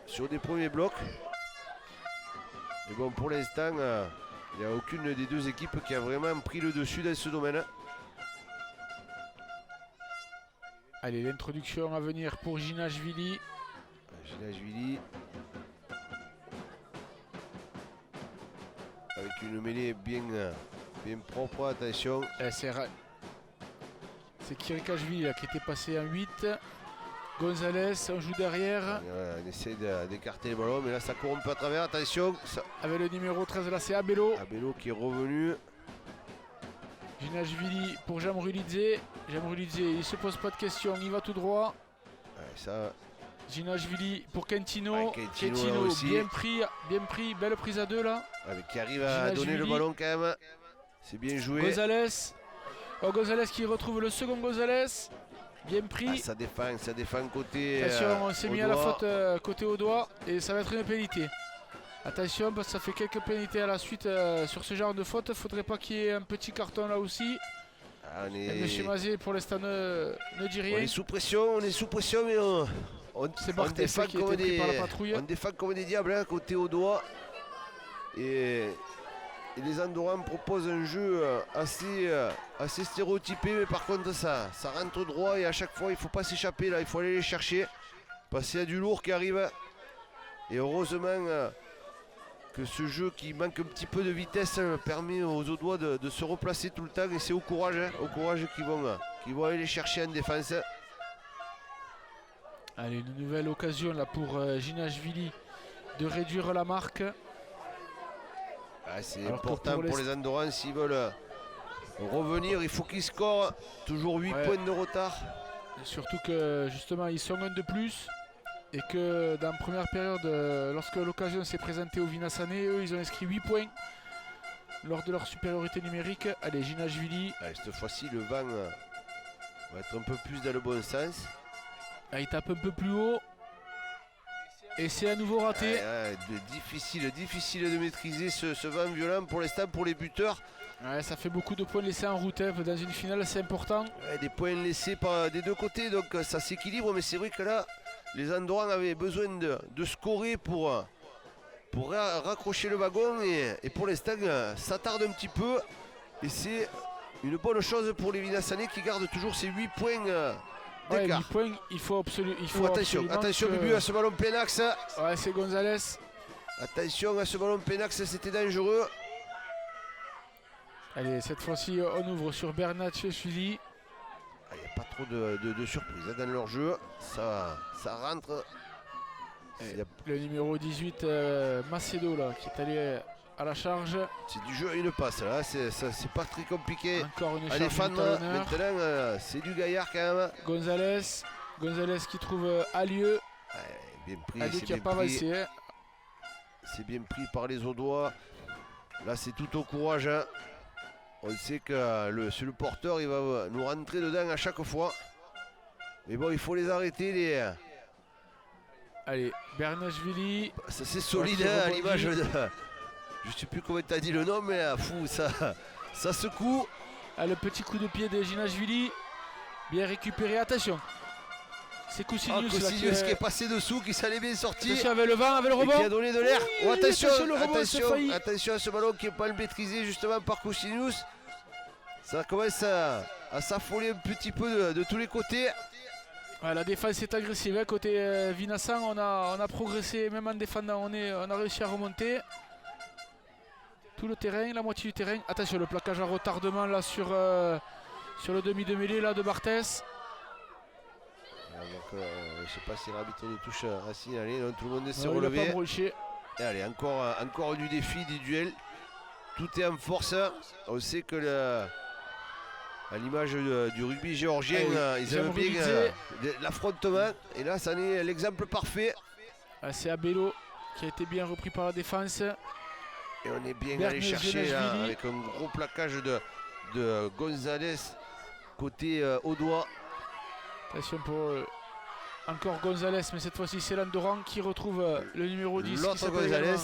sur des premiers blocs. Mais bon, pour l'instant, il n'y a aucune des deux équipes qui a vraiment pris le dessus dans ce domaine. Allez, l'introduction à venir pour Ginashvili. Ginashvili. Avec une mêlée bien propre, attention. C'est Kirikashvili qui était passé en 8. Gonzalez, on joue derrière. On essaie d'écarter les ballons, mais là ça court un peu à travers. Attention. Avec le numéro 13 là, c'est Abello. Abello qui est revenu. Ginashvili pour Jamrulidze. Jamrulidze, il se pose pas de questions, il va tout droit. Ouais, ça. Ginashvili pour Quintino. Ouais, Quintino aussi. bien pris, belle prise à deux là. Ouais, qui arrive à donner le ballon quand même. C'est bien joué. Gonzalez. Oh, Gonzalez qui retrouve le second Gonzalez. Bien pris. Ah, ça défend côté. Attention, on s'est mis à la faute côté au doigt et ça va être une pénalité. Attention parce que ça fait quelques pénalités à la suite sur ce genre de faute. Faudrait pas qu'il y ait un petit carton là aussi. Ah, Monsieur Mazet pour l'instant ne dit rien. On est sous pression, mais c'est Barthès qui a été pris par la patrouille. On défend comme des diables hein, côté au doigt. Et les Andorrans proposent un jeu assez stéréotypé, mais par contre ça rentre droit et à chaque fois il ne faut pas s'échapper là, il faut aller les chercher. Parce qu'il y a du lourd qui arrive. Et heureusement que ce jeu qui manque un petit peu de vitesse permet aux Audois de se replacer tout le temps. Et c'est au courage qu'ils vont aller les chercher en défense. Allez, une nouvelle occasion là pour Ginashvili de réduire la marque. Ah, c'est important pour les Andorrans s'ils veulent revenir, il faut qu'ils scorent. Toujours 8 points de retard. Surtout que justement ils sont un de plus. Et que dans la première période, lorsque l'occasion s'est présentée au Vinasane, eux ils ont inscrit 8 points lors de leur supériorité numérique. Allez, Ginashvili. Cette fois-ci le vent va être un peu plus dans le bon sens. Il tape un peu plus haut. Et c'est à nouveau raté. Difficile de maîtriser ce vent violent pour l'instant pour les buteurs. Ouais, ça fait beaucoup de points laissés en route hein. Dans une finale, c'est important. Des points laissés des deux côtés, donc ça s'équilibre. Mais c'est vrai que là, les Andorrans avaient besoin de scorer pour raccrocher le wagon. Et pour l'instant, ça tarde un petit peu. Et c'est une bonne chose pour les Vinassanais qui gardent toujours ces 8 points. 8 points, il faut attention Bubu à ce ballon plein axe. Ouais, c'est Gonzalez. Attention à ce ballon plein axe, c'était dangereux. Allez, cette fois-ci, on ouvre sur Bernatchevili. Il n'y a pas trop de surprises dans leur jeu. Ça rentre. Le numéro 18, Macedo, là, qui est allé à la charge. C'est du jeu à une passe, là. C'est pas très compliqué. Encore une à défendre. Maintenant, c'est du gaillard quand même. Gonzalez qui trouve Alieu. Bien pris. Alieu qui n'a pas avancé. Hein. C'est bien pris par les Audois. Là, c'est tout au courage. Hein. On sait que c'est le porteur, il va nous rentrer dedans à chaque fois. Mais bon, il faut les arrêter. Allez, Bernatchevili. Ça c'est solide hein, à l'image de... Je sais plus comment tu as dit le nom, mais fou, ça secoue. Le petit coup de pied de Ginashvili. Bien récupéré, attention. C'est Cousignus qui est passé dessous, qui s'allait bien sorti. Attention avec le vent, avec le rebond. Qui a donné de l'air. Oui, attention à ce ballon qui n'est pas maîtrisé justement par Cousignus. Ça commence à s'affoler un petit peu de tous les côtés. Ouais, la défense est agressive. Hein. Côté Vinassan, on a progressé, même en défendant, on a réussi à remonter. Tout le terrain, la moitié du terrain. Attention, le plaquage à retardement là sur le demi de mêlée là, de Barthès. Je ne sais pas si l'arbitre de touche a signalé. Tout le monde s'est relevé. Et allez, encore du défi, du duel. Tout est en force. On sait que à l'image du rugby géorgien, ils aiment bien l'affrontement. Et là, ça en est l'exemple parfait. C'est Abello qui a été bien repris par la défense. Et on est bien allé chercher là, avec un gros plaquage de Gonzalez côté Audois. Attention pour encore Gonzalez, mais cette fois-ci c'est Landoran qui retrouve le numéro 10. L'autre Gonzalez.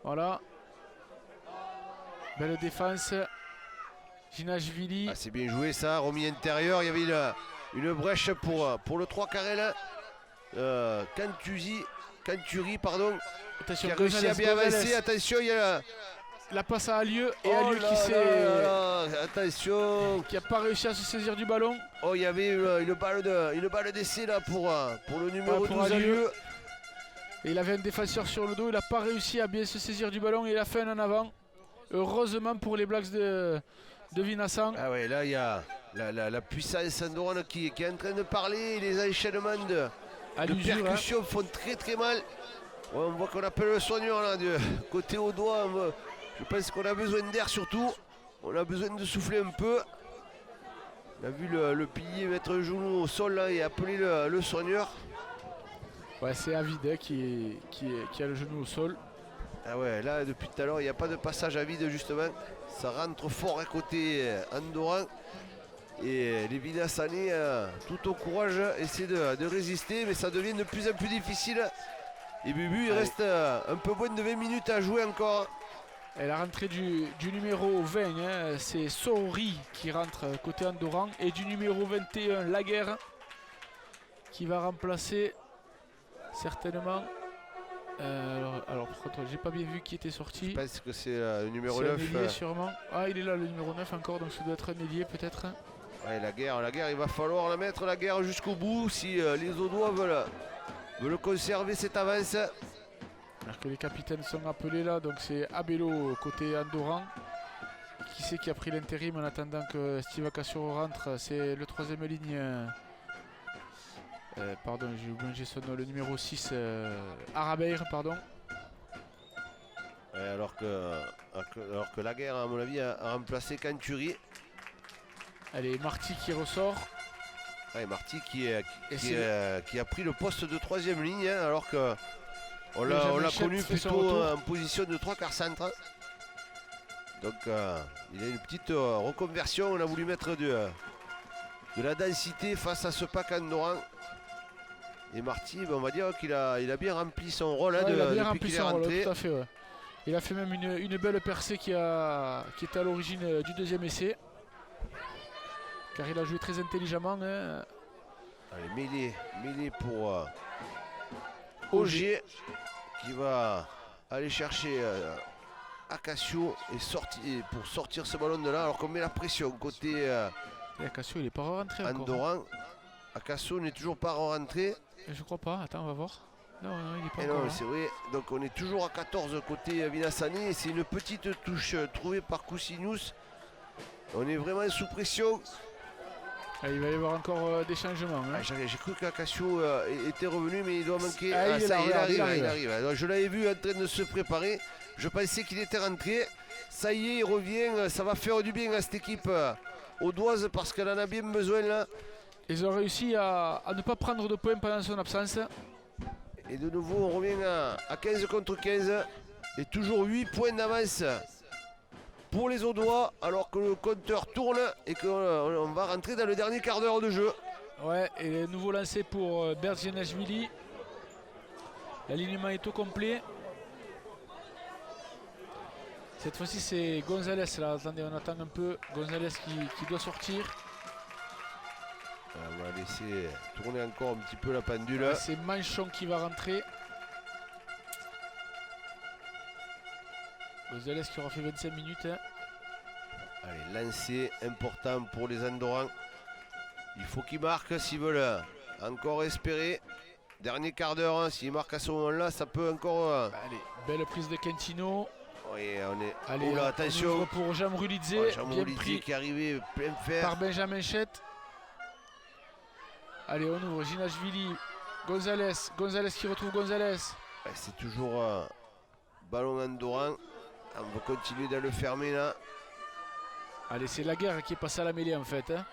Voilà. Belle défense. Ginashvili. C'est bien joué ça, remis intérieur. Il y avait une brèche pour le 3 carré là. Canturi, pardon. Attention, qui a réussi à bien avancer. Attention, il y a la passe à Alieu et Alieu qui s'est. Attention. Qui n'a pas réussi à se saisir du ballon. Oh, il y avait une balle d'essai là pour le numéro 12 Alieu. Et il avait un défenseur sur le dos, il n'a pas réussi à bien se saisir du ballon et il a fait un en avant. Heureusement pour les Blacks de Vinassan. Ah ouais, là il y a la puissance andorrane qui est en train de parler. Les enchaînements de percussion font très très mal. Ouais, on voit qu'on appelle le soigneur là, du côté au doigt. Je pense qu'on a besoin d'air surtout. On a besoin de souffler un peu. On a vu le pilier mettre le genou au sol là, et appeler le soigneur. Ouais, c'est Avid qui a le genou au sol. Ah ouais, là depuis tout à l'heure il n'y a pas de passage à vide justement. Ça rentre fort à côté andorran. Et les Vinassani, tout au courage, essaient de résister, mais ça devient de plus en plus difficile. Et Bubu, il reste un peu moins de 20 minutes à jouer encore. Et la rentrée du numéro 20, hein, c'est Sorori qui rentre côté andorran. Et du numéro 21, Laguerre, qui va remplacer certainement. Alors par contre, j'ai pas bien vu qui était sorti. Je pense que c'est le numéro 9. Un ailier sûrement. Ah, il est là, le numéro 9 encore, donc ça doit être un ailier peut-être. Ouais, la guerre, il va falloir la mettre, la guerre, jusqu'au bout si les Audois veulent conserver cette avance. Alors que les capitaines sont appelés là, donc c'est Abello côté andorran. Qui c'est qui a pris l'intérim en attendant que Steve Acassio rentre? C'est le troisième ligne. Pardon, j'ai oublié son nom, le numéro 6, Arabeir, pardon. Ouais, alors que la guerre, à mon avis, a remplacé Canturi. Allez, Marty qui ressort. Ouais, Marty qui a pris le poste de troisième ligne, hein, alors que on l'a connu plutôt en position de 3 quarts centre. Donc il a une petite reconversion. On a voulu mettre de la densité face à ce pack andorran. Et Marty, on va dire qu'il a bien rempli son rôle, hein, depuis qu'il est rentré. Tout à fait, ouais. Il a fait même une belle percée qui était à l'origine du deuxième essai. Car il a joué très intelligemment. Hein. Allez, mêlée pour Auger qui va aller chercher Acassio et pour sortir ce ballon de là, alors qu'on met la pression côté Acassio, il n'est pas rentré andorran. Acassio n'est toujours pas rentré. Je crois pas, attends, on va voir. Non, il n'est pas encore. Non, c'est vrai, donc on est toujours à 14 côté Vinassani et c'est une petite touche trouvée par Coussinous. On est vraiment sous pression. Il va y avoir encore des changements. Hein. J'ai cru qu'Acassio était revenu, mais il doit manquer. Il arrive. Alors, je l'avais vu en train de se préparer. Je pensais qu'il était rentré. Ça y est, il revient. Ça va faire du bien à cette équipe audoise parce qu'elle en a bien besoin là. Ils ont réussi à ne pas prendre de points pendant son absence. Et de nouveau, on revient à 15 contre 15. Et toujours 8 points d'avance pour les Audois, alors que le compteur tourne et qu'on va rentrer dans le dernier quart d'heure de jeu. Ouais, et nouveau lancé pour Berdianashvili. L'alignement est au complet. Cette fois-ci, c'est Gonzalez là. Attendez, on attend un peu. Gonzalez qui doit sortir. On va laisser tourner encore un petit peu la pendule. Ouais, c'est Manchon qui va rentrer. Gonzalez qui aura fait 25 minutes. Hein. Allez, lancer important pour les Andorrans. Il faut qu'ils marquent s'ils veulent encore espérer. Dernier quart d'heure, hein, s'ils marquent à ce moment-là, ça peut encore... Allez, belle prise de Quintino. Oui, on est... Allez, oh là, attention. Pour Jean Rulidze. Jean Rulidze qui est arrivé plein fer. Par Benjamin Chette. Allez, on ouvre Ginashvili. Gonzalez qui retrouve Gonzalez. Ouais, c'est toujours ballon andorran. On va continuer de le fermer là. Allez, c'est Laguerre qui est passé à la mêlée en fait. Hein.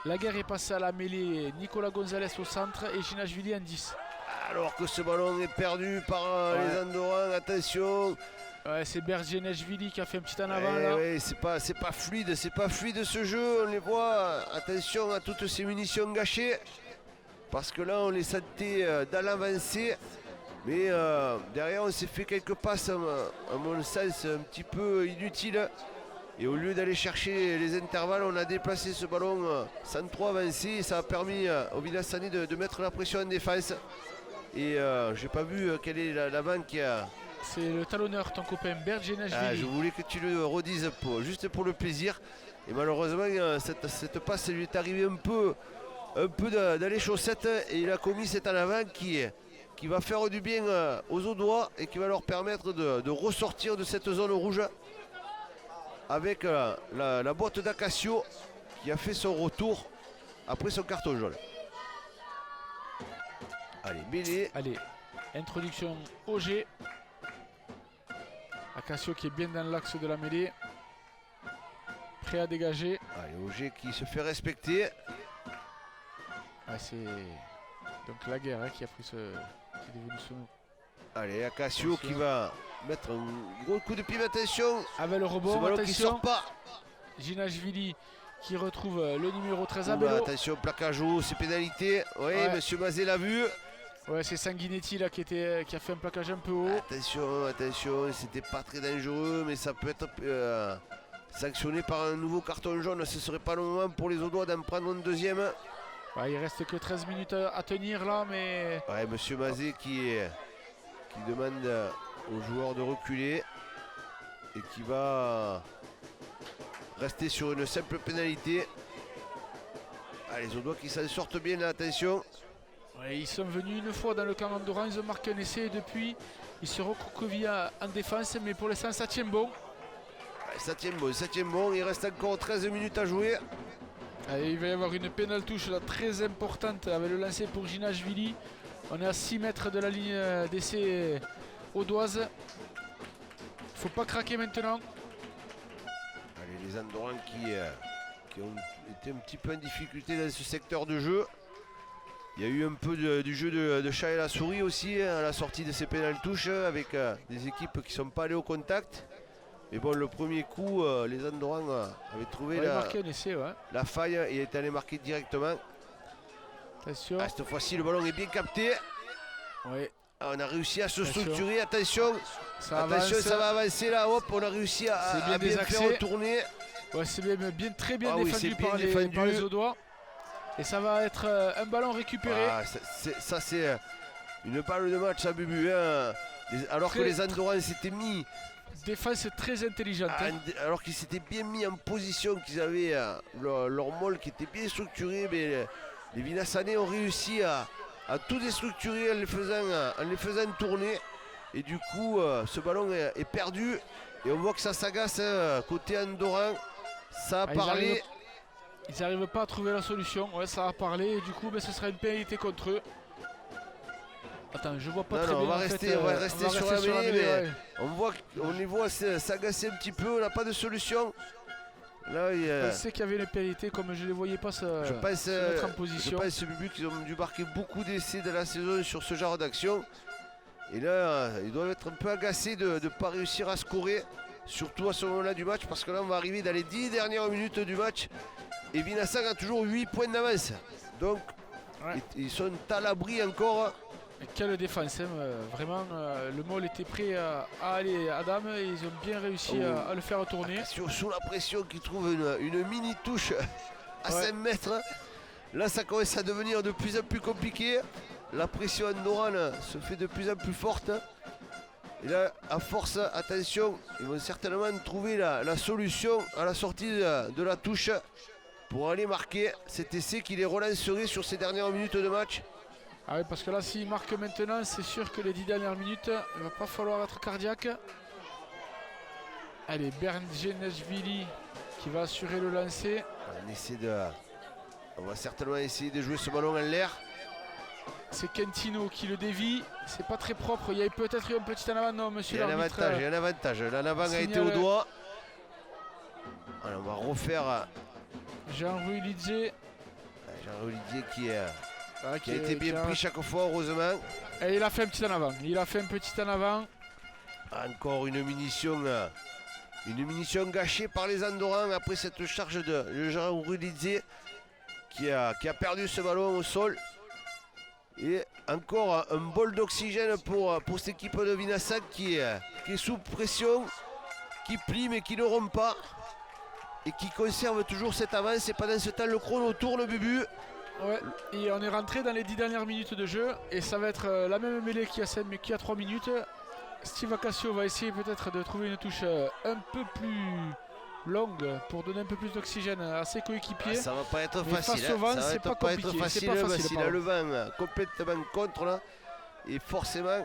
Laguerre est passé à la mêlée. Nicolas Gonzalez au centre et Ginashvili en 10. Alors que ce ballon est perdu par les Andorrans. Attention. Ouais, c'est Berdianashvili qui a fait un petit en avant là. Ouais, c'est pas fluide, ce jeu. On les voit. Attention à toutes ces munitions gâchées. Parce que là, on les sentait dans l'avancée. Mais derrière, on s'est fait quelques passes, à mon sens, un petit peu inutiles. Et au lieu d'aller chercher les intervalles, on a déplacé ce ballon sans trop avancer. Et ça a permis au Vinassani de mettre la pression en défense. Et j'ai pas vu quelle est la banque qui a... C'est le talonneur, ton copain Berdianashvili. Je voulais que tu le redises juste pour le plaisir. Et malheureusement, cette passe lui est arrivée un peu dans les chaussettes. Et il a commis cet en avant qui va faire du bien aux Audois et qui va leur permettre de ressortir de cette zone rouge avec la boîte d'Acassio qui a fait son retour après son carton jaune. Allez, mêlée. Allez, introduction OG. Acacio qui est bien dans l'axe de la mêlée. Prêt à dégager. Allez, OG qui se fait respecter. Ouais, c'est donc la guerre qui a pris qui est devenu son. Allez, Acacio qui va mettre un gros coup de pied, attention. Avec le Ce rebond, ballon qui sort attention. pas. Ginashvili qui retrouve le numéro 13 Oula, Abello. attention, plaquage haut, c'est pénalité. Oui, Ouais. monsieur Mazet l'a vu. Ouais, c'est Sanguinetti là qui a fait un plaquage un peu haut. Attention, attention, c'était pas très dangereux, mais ça peut être sanctionné par un nouveau carton jaune. Ce serait pas le moment pour les Audois d'en prendre un deuxième. Ouais, il reste que 13 minutes à tenir là, mais Ouais, monsieur Mazet qui demande aux joueurs de reculer et qui va rester sur une simple pénalité. Allez, les Audois qui s'en sortent bien là, attention. ouais, ils sont venus une fois dans le camp andorran, ils ont marqué un essai et depuis ils se recroquevillent en défense, mais pour l'instant ça tient bon. Ouais, ça tient bon, il reste encore 13 minutes à jouer. Allez, il va y avoir une pénale touche là, très importante avec le lancer pour Ginashvili. On est à 6 mètres de la ligne d'essai audoise. Faut pas craquer maintenant. Allez, les Andorrans qui ont été un petit peu en difficulté dans ce secteur de jeu. Il y a eu un peu du jeu de chat et la souris aussi à la sortie de ces pénales touches avec des équipes qui ne sont pas allées au contact. Mais bon, le premier coup, les Andorrans avaient trouvé On va marquer un essai, ouais. la faille et est allé marquer directement. Attention. Ah, cette fois-ci, le ballon est bien capté. Ouais, Ah, on a réussi à se Attention. structurer. Attention, ça attention, avance. ça va avancer là. Hop, on a réussi à C'est bien bien désaxé. faire retourner. Ouais, c'est très bien Ah oui, défendu, c'est bien par, défendu. par les Audois. Et ça va être un ballon récupéré. Ah, ça, c'est une balle de match à Bubu. Hein. Alors que Très- les Andorrans s'étaient mis, Défense très intelligente. alors qu'ils s'étaient bien mis en position, qu'ils avaient leur molle qui était bien structuré, mais les Vinassanais ont réussi à tout déstructurer en les faisant tourner. Et du coup, ce ballon est perdu. Et on voit que ça s'agace côté Andorran. Ça a Ah, parlé. Ils n'arrivent pas à trouver la solution. Ouais, ça a parlé. Et du coup, ce sera une pénalité contre eux. Attends, je vois pas Non, très non, bien. on va en fait, rester, on va rester sur la mêlée, mais ouais. on les voit s'agacer un petit peu. On n'a pas de solution. Là, il y a- Je sais qu'il y avait une pénalité, comme je ne les voyais pas je pense, se mettre en je position. pense Bubu qu'ils ont dû marquer beaucoup d'essais de la saison sur ce genre d'action. Et là, ils doivent être un peu agacés de ne pas réussir à scorer, surtout à ce moment-là du match, parce que là, on va arriver dans les 10 dernières minutes du match. Et Vinassan a toujours 8 points d'avance. Donc, Ouais. ils sont à l'abri encore. Et quelle défense, hein, vraiment, le Mol était prêt à aller à Dame et ils ont bien réussi Oh. à le faire tourner. Sous la pression, qui trouve une mini touche à Ouais. 5 mètres. Là, ça commence à devenir de plus en plus compliqué. La pression andorrane se fait de plus en plus forte. Et là, à force, attention, ils vont certainement trouver la solution à la sortie de la touche pour aller marquer cet essai qui les relancerait sur ces dernières minutes de match. Ah oui, parce que là, s'ils marquent maintenant, c'est sûr que les 10 dernières minutes, il va pas falloir être cardiaque. Allez, Bernd Geneshvili qui va assurer le lancer. On va certainement essayer de jouer ce ballon en l'air. C'est Kentino qui le dévie. C'est pas très propre. Il y a peut-être eu un petit en avant. Non, Il monsieur y a un l'arbitre. avantage, il y a un avantage. L'en avant a été au doigt. Alors, on va refaire Jean-Louis Lidier. Jean-Olivier qui a été bien pris chaque fois, heureusement. Et il a fait un petit en avant. Il a fait un petit en avant. Encore une munition gâchée par les Andorrans après cette charge de Jean-Olivier qui a perdu ce ballon au sol. Et encore un bol d'oxygène pour cette équipe de Vinassan qui est sous pression, qui plie mais qui ne rompt pas et qui conserve toujours cette avance. Et pendant ce temps, le chrono tourne, Bubu. Ouais, et on est rentré dans les 10 dernières minutes de jeu et ça va être la même mêlée qu'il y a 3 minutes. Steve Acacio va essayer peut-être de trouver une touche un peu plus longue pour donner un peu plus d'oxygène à ses coéquipiers. Ça va pas être Mais facile. face au vent, Ça va c'est être pas pas être compliqué, c'est facile, pas parce facile, qu'il a le vent complètement contre là. Et forcément,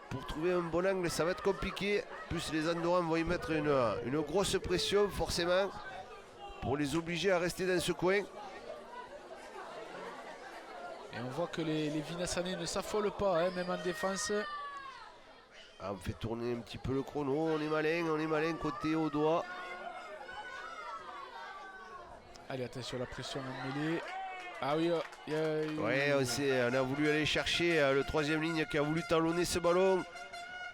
pour trouver un bon angle, ça va être compliqué. Plus les Andorrans vont y mettre une grosse pression, forcément. pour les obliger à rester dans ce coin. Et on voit que les Vinassanais ne s'affolent pas, hein, même en défense. Ah, on fait tourner un petit peu le chrono, on est malin côté au doigt. Allez, attention à la pression en mêlée. Ah oui, Ouais, on a voulu aller chercher le troisième ligne qui a voulu talonner ce ballon.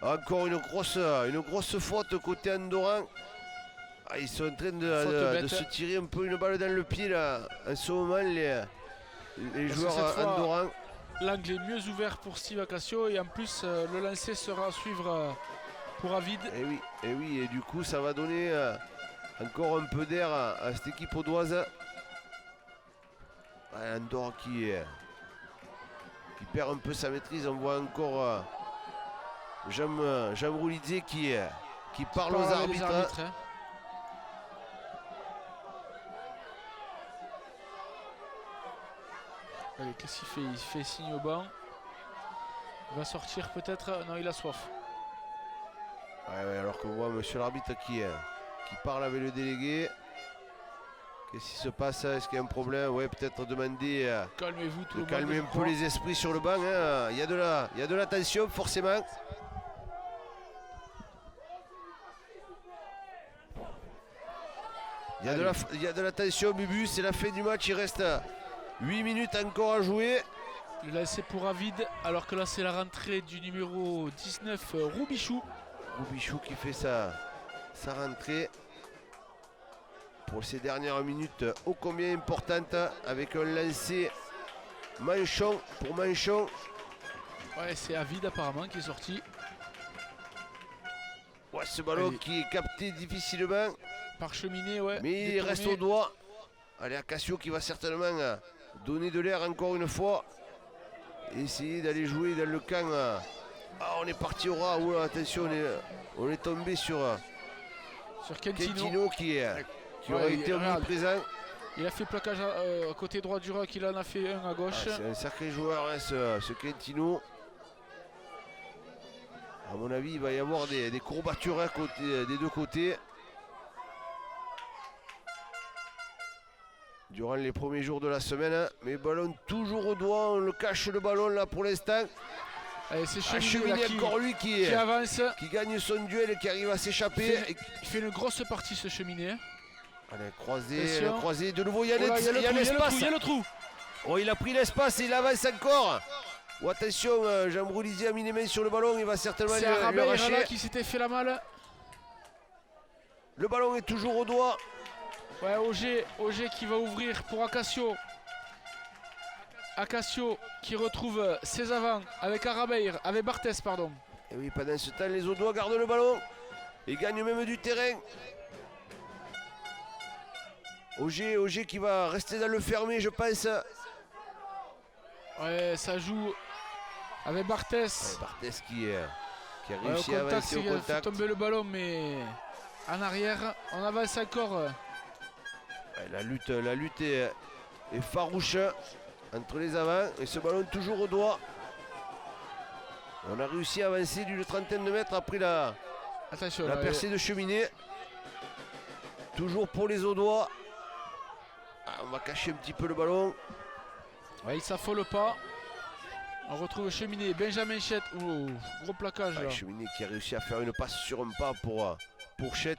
Encore une grosse faute côté andorran. Ah, ils sont en train de se tirer un peu une balle dans le pied là. En ce moment, les joueurs andorrans. L'angle est mieux ouvert pour Steve Acacio et en plus le lancer sera à suivre pour Avid. Et oui, et du coup ça va donner encore un peu d'air à cette équipe audoise. Ouais, Andorre qui perd un peu sa maîtrise. On voit encore Jean Roulidze qui parle aux arbitres. Hein. Allez, qu'est-ce qu'il fait? Il fait signe au banc. Il va sortir peut-être. Non, il a soif. Ouais, alors qu'on voit monsieur l'arbitre qui parle avec le délégué. Qu'est-ce qui se passe? Est-ce qu'il y a un problème? Ouais, peut-être demander calmez-vous tout le monde. Calmer un peu les esprits sur le banc. Hein. Il y a de la tension forcément. Il y a de la tension, Bubu. C'est la fin du match. Il reste 8 minutes encore à jouer. Le lancer pour Avid, alors que là c'est la rentrée du numéro 19, Roubichou. Roubichou qui fait sa rentrée pour ces dernières minutes ô combien importantes, avec un lancer Manchon pour Manchon. Ouais, c'est Avid apparemment qui est sorti. Ouais, ce ballon qui est capté difficilement. Par Cheminée, ouais. Mais il reste au doigt. Allez, Acacio qui va certainement donner de l'air encore une fois. Essayer d'aller jouer dans le camp. Ah, on est parti au ras. Oula, attention, on est tombé sur Quintino qui aurait été omniprésent. Il a fait plaquage à côté droit du rock, il en a fait un à gauche. Ah, c'est un sacré joueur, hein, ce Quintino. À mon avis, il va y avoir des courbatures des deux côtés. Durant les premiers jours de la semaine, mais ballon toujours au doigt, on le cache le ballon là pour l'instant. C'est Cheminée encore lui qui avance, qui gagne son duel et qui arrive à s'échapper. Il fait une grosse partie ce Cheminée. Allez, croisé, de nouveau il y a l'espace. Il y a le trou. Oh, il a pris l'espace et il avance encore. Oh, attention, Jean Brulisier a mis les mains sur le ballon, il va certainement lui arracher. Là qui s'était fait la malle. Le ballon est toujours au doigt. Ouais, Auger qui va ouvrir pour Acacio. Acacio qui retrouve ses avants avec Arabeir, avec Barthès, pardon. Et oui, pendant ce temps, les Audois gardent le ballon et gagnent même du terrain. Auger qui va rester dans le fermé, je pense. Ouais, ça joue avec Barthès. Ouais, Barthès qui a réussi à avancer au contact. Il a fait tomber le ballon, mais en arrière, on avance encore. Ouais, la lutte est farouche entre les avants et ce ballon toujours au doigt. On a réussi à avancer d'une trentaine de mètres après la percée de Cheminée. Toujours pour les Audois. Ah, on va cacher un petit peu le ballon. Ouais, il s'affole pas. On retrouve Cheminée, Benjamin Chette. Oh, gros plaquage. Ouais, Cheminée qui a réussi à faire une passe sur un pas pour Chette.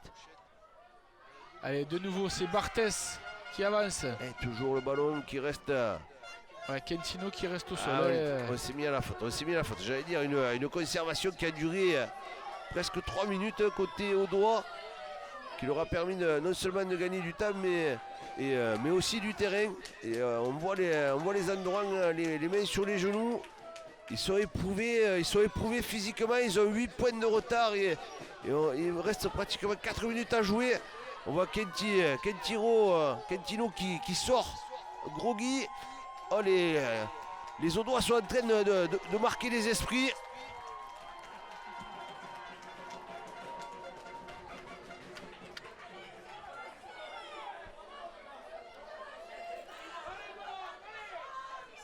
Allez, de nouveau, c'est Barthès qui avance. Et toujours le ballon qui reste. Ouais, Quintino qui reste au sol. On s'est mis à la faute. J'allais dire une conservation qui a duré presque 3 minutes côté Audois, qui leur a permis non seulement de gagner du temps, mais aussi du terrain. Et on voit les Andorrans les mains sur les genoux. Ils sont éprouvés physiquement. Ils ont 8 points de retard et il reste pratiquement 4 minutes à jouer. On voit Quintino qui sort groggy. Oh, les Audois sont en train de marquer les esprits.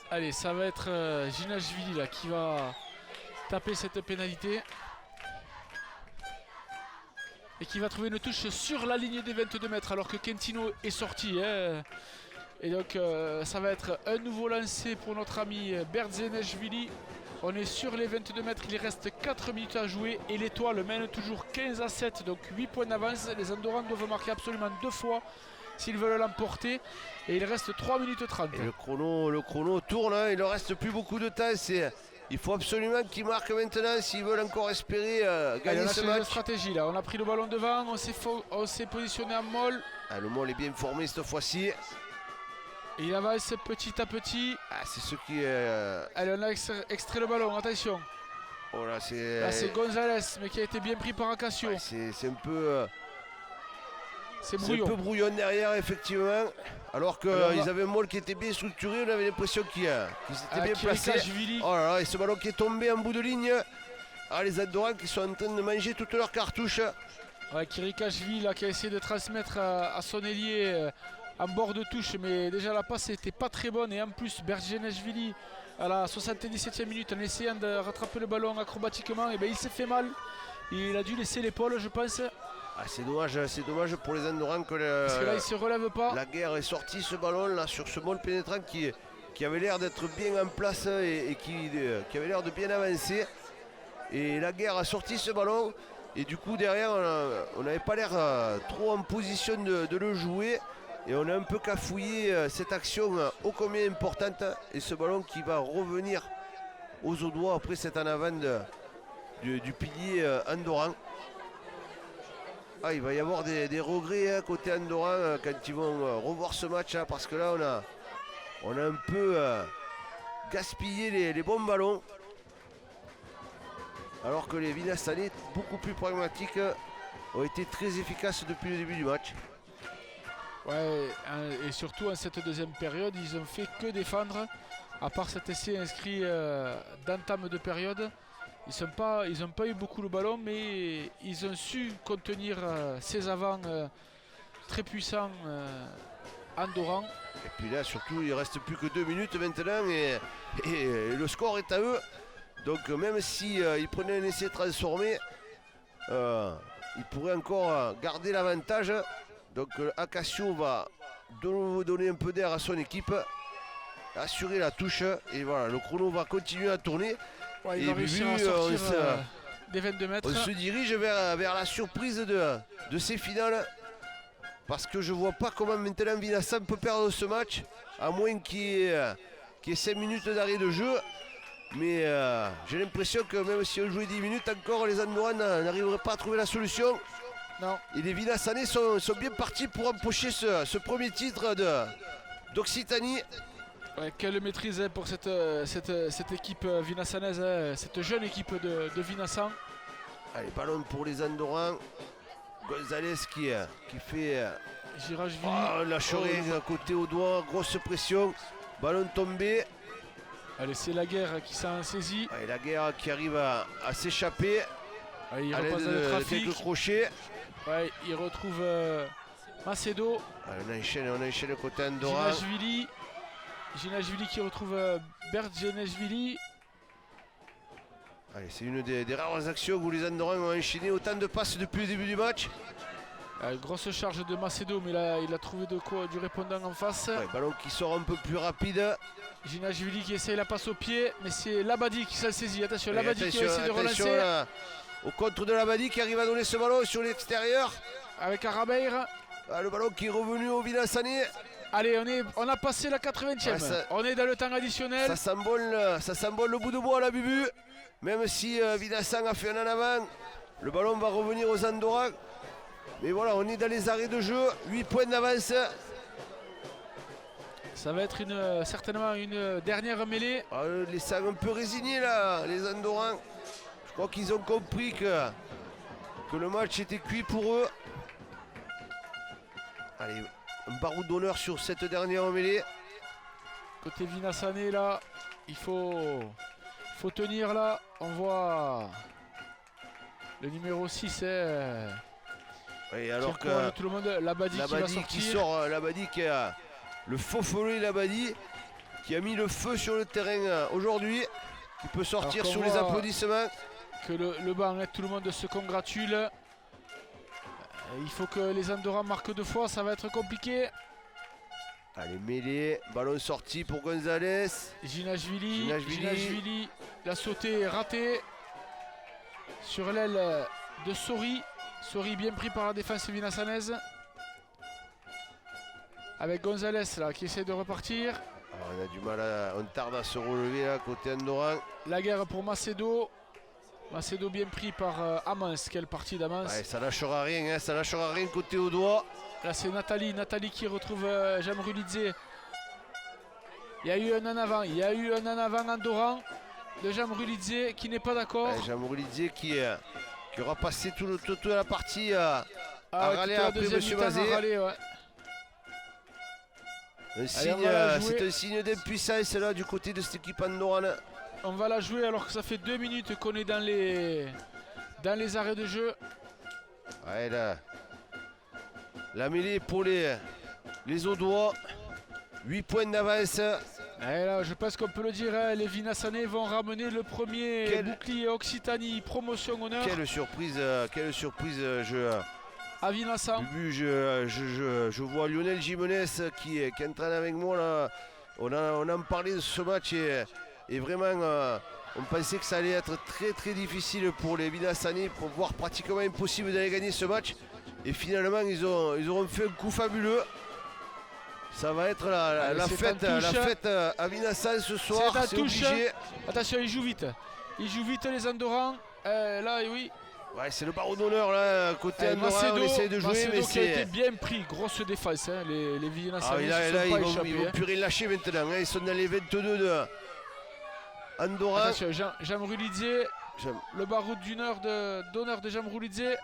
Allez, ça va être Ginashvili là qui va taper cette pénalité. et qui va trouver une touche sur la ligne des 22 mètres alors que Quintino est sorti. Hein. Et donc ça va être un nouveau lancer pour notre ami Berdzeneshvili. On est sur les 22 mètres, il reste 4 minutes à jouer et l'Étoile mène toujours 15-7, donc 8 points d'avance. Les Andorrans doivent marquer absolument 2 fois s'ils veulent l'emporter et il reste 3 minutes 30. Et le chrono tourne, hein, il ne reste plus beaucoup de temps. Il faut absolument qu'ils marquent maintenant s'ils veulent encore espérer gagner ce match. Stratégie là, on a pris le ballon devant, on s'est positionné en molle. Ah, le molle est bien formé cette fois-ci. Et il avance petit à petit. Ah, c'est ce qui Allez, on a extrait le ballon, attention. Oh là, c'est Gonzalez, mais qui a été bien pris par Acacio. Ouais, c'est un peu... c'est brouillon. Un peu brouillon derrière, effectivement. Alors qu'ils avaient un molle qui était bien structuré, on avait l'impression qu'il s'était bien placé. Oh là là, et ce ballon qui est tombé en bout de ligne. Ah, les Andorrans qui sont en train de manger toutes leurs cartouches. Ouais, Kirikashvili qui a essayé de transmettre à son ailier en bord de touche, mais déjà la passe n'était pas très bonne. Et en plus, Berdzeneshvili à la 77e minute, en essayant de rattraper le ballon acrobatiquement, et il s'est fait mal. Il a dû laisser l'épaule, je pense. Ah, c'est dommage pour les Andorrans que parce que là il se relève pas. La guerre est sortie, ce ballon là sur ce molle pénétrant qui avait l'air d'être bien en place et qui avait l'air de bien avancer. Et la guerre a sorti ce ballon et du coup derrière on n'avait pas l'air trop en position de le jouer. Et on a un peu cafouillé cette action ô combien importante. Et ce ballon qui va revenir aux Audois après cet en avant du pilier andorran. Ah, il va y avoir des regrets côté andorran quand ils vont revoir ce match parce que là on a un peu gaspillé les bons ballons. Alors que les Vinassanais, beaucoup plus pragmatiques, ont été très efficaces depuis le début du match. Ouais, et surtout en cette deuxième période, ils ont fait que défendre. À part cet essai inscrit d'entame de période, ils n'ont pas eu beaucoup le ballon, mais ils ont su contenir ces avants très puissants andorrans. Et puis là, surtout, il ne reste plus que 2 minutes maintenant et le score est à eux. Donc même si ils prenaient un essai transformé, ils pourraient encore garder l'avantage. Donc Acacio va de nouveau donner un peu d'air à son équipe, assurer la touche et voilà, le chrono va continuer à tourner. Ouais, il va réussir à sortir des 22 mètres. On se dirige vers la surprise de ces finales parce que je vois pas comment maintenant Vinassan peut perdre ce match à moins qu'il y ait 5 minutes d'arrêt de jeu. Mais j'ai l'impression que même si on jouait 10 minutes encore, les Andorrans n'arriveraient pas à trouver la solution. Non. Et les Vinassanais sont bien partis pour empocher ce premier titre d'Occitanie. Ouais, quelle maîtrise pour cette équipe vinassanaise, cette jeune équipe de Vinassan. Allez, ballon pour les Andorrans. Gonzalez qui fait Girashvili. lâcherait côté au doigt, grosse pression. Ballon tombé. Allez, c'est la guerre qui s'en saisit. Allez, la guerre qui arrive à s'échapper. Allez, il à repasse dans le trafic. quelques crochets. Ouais, il retrouve Macedo. Allez, on enchaîne côté Andorran. Ginashvili qui retrouve Berdzeneshvili. Allez, c'est une des rares actions où les Andorrans ont enchaîné autant de passes depuis le début du match. Grosse charge de Macedo, mais là il a trouvé du répondant en face. Ouais, ballon qui sort un peu plus rapide. Ginashvili qui essaye la passe au pied, mais c'est Labadi qui s'en saisit. Attention, Labadi qui essaie de relancer. Là, au contre de Labadi qui arrive à donner ce ballon sur l'extérieur. Avec Arabeir. Le ballon qui est revenu au Vinassanais. Allez, on a passé la 80e. Ouais, on est dans le temps additionnel. Ça s'embole le bout de bois là, Bubu. Même si Vinassan a fait un en avant, le ballon va revenir aux Andorrans. Mais voilà, on est dans les arrêts de jeu, 8 points d'avance. Ça va être certainement une dernière mêlée. Les sangs un peu résignés là, les Andorrans. Je crois qu'ils ont compris que le match était cuit pour eux. Allez, un baroud d'honneur sur cette dernière mêlée. Côté Vinassanais là, il faut tenir là. On voit le numéro 6. Et alors que tout le monde, Labadi qui va sortir. Qui sort, Labadi qui a le faux follet, Labadi qui a mis le feu sur le terrain aujourd'hui, qui peut sortir sous les applaudissements. Que le banc, tout le monde se congratule. Il faut que les Andorrans marquent 2 fois, ça va être compliqué. Allez, mêlée, ballon sorti pour Gonzalez. Ginashvili, la sautée ratée sur l'aile de Sori. Sori bien pris par la défense vinassanaise. Avec Gonzalez là qui essaie de repartir. Alors, on a du mal, on tarde à se relever là côté Andorran. La guerre pour Macedo. Macedo bien pris par Amans. Quelle partie d'Amans. Ouais, ça lâchera rien, ça lâchera rien côté au doigt. Là c'est Nathalie qui retrouve Jamrulidze. Il y a eu un en avant Andorran de Jamrulidze qui n'est pas d'accord. Ouais, Jamrulidze qui aura passé toute la partie à râler après M. Mazet. C'est un signe d'impuissance là du côté de cette équipe andorrane. On va la jouer alors que ça fait 2 minutes qu'on est dans les arrêts de jeu. Ouais, là. La mêlée pour les Audois. 8 points d'avance. Et là, je pense qu'on peut le dire, hein, les Vinassanais vont ramener le premier bouclier Occitanie promotion honneur. Quelle surprise à Vinassan. Je vois Lionel Jimenez qui entraîne avec moi là. On en parlait de ce match et vraiment on pensait que ça allait être très difficile pour les Vinassanais, pour voir pratiquement impossible d'aller gagner ce match. Et finalement ils auront fait un coup fabuleux. Ça va être la fête à Vinassan ce soir, c'est obligé. Attention, ils jouent vite les Andorrans. Là, oui. Ouais, c'est le barreau d'honneur là, côté Andorran, on essaie de jouer. Mais qui a été bien pris, grosse défense, hein, les Vinassanais ils vont plus rien lâcher maintenant, hein. Ils sont dans les 22 de Andorran. Attention, Jamrulidze, le barreau d'honneur de Jamrulidze.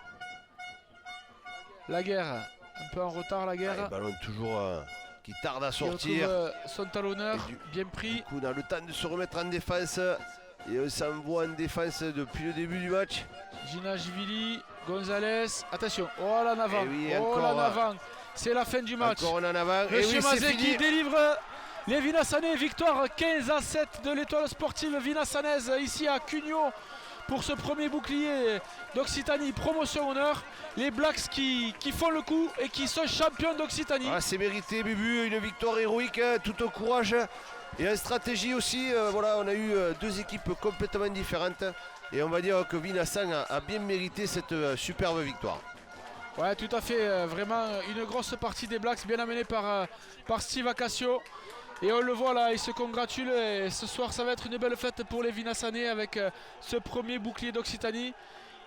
La guerre, un peu en retard la guerre. Le ballon toujours qui tarde à sortir. Son talonneur, bien pris. Du coup, on a le temps de se remettre en défense. Et on s'envoie en défense depuis le début du match. Ginashvili, Gonzalez, attention, oh là en avant, encore, c'est la fin du match. Encore en avant, Monsieur Mazet qui délivre les Vinassanais, victoire 15-7 de l'étoile sportive vinassanaise ici à Cugno pour ce premier bouclier d'Occitanie, promotion honneur. Les Blacks qui font le coup et qui sont champions d'Occitanie. Ah, c'est mérité, Bubu, une victoire héroïque, tout au courage. Et en stratégie aussi, voilà, on a eu 2 équipes complètement différentes. Et on va dire que Vinassan a bien mérité cette superbe victoire. Ouais, tout à fait, vraiment une grosse partie des Blacks, bien amenée par Steve Acacio. Et on le voit là, il se congratule. Et ce soir, ça va être une belle fête pour les Vinassanais avec ce premier bouclier d'Occitanie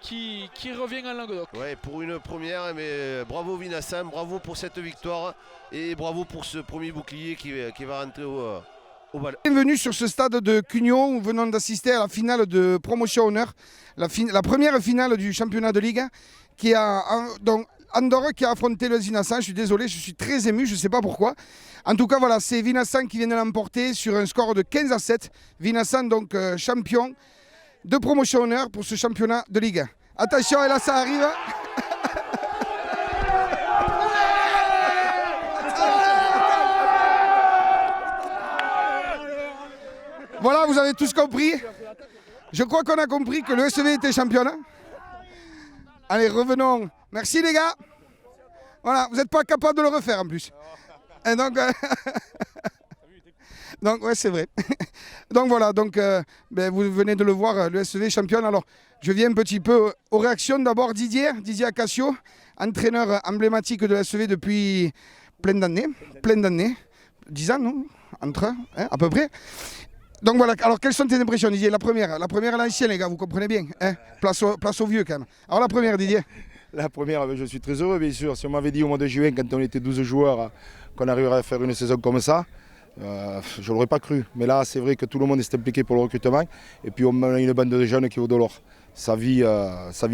qui revient en Languedoc. Ouais, pour une première, mais bravo Vinassan, bravo pour cette victoire. Et bravo pour ce premier bouclier qui va rentrer au bal. Bienvenue sur ce stade de Cugno où nous venons d'assister à la finale de promotion honneur, la première finale du championnat de Ligue qui a donc Andorre qui a affronté le Vinassan. Je suis désolé, je suis très ému, je ne sais pas pourquoi. En tout cas, voilà, c'est Vinassan qui vient de l'emporter sur un score de 15-7. Vinassan donc champion de promotion honneur pour ce championnat de Ligue 1. Attention, et là ça arrive. Voilà, vous avez tous compris. Je crois qu'on a compris que le SV était champion. Allez, revenons. Merci les gars. Voilà, vous n'êtes pas capable de le refaire en plus. Et donc, donc ouais, c'est vrai. Donc voilà, donc, vous venez de le voir, le SV champion. Alors, je viens un petit peu aux réactions. D'abord Didier Acacio, entraîneur emblématique de l'SV depuis plein d'années. 10 ans, non? Entre, hein, à peu près. Donc voilà, alors quelles sont tes impressions Didier? La première à l'ancienne les gars, vous comprenez bien, hein, place au vieux quand même. Alors la première Didier? La première, je suis très heureux bien sûr. Si on m'avait dit au mois de juin, quand on était 12 joueurs, qu'on arriverait à faire une saison comme ça, je ne l'aurais pas cru. Mais là, c'est vrai que tout le monde est impliqué pour le recrutement. Et puis on a une bande de jeunes qui vaut de l'or. Ça vit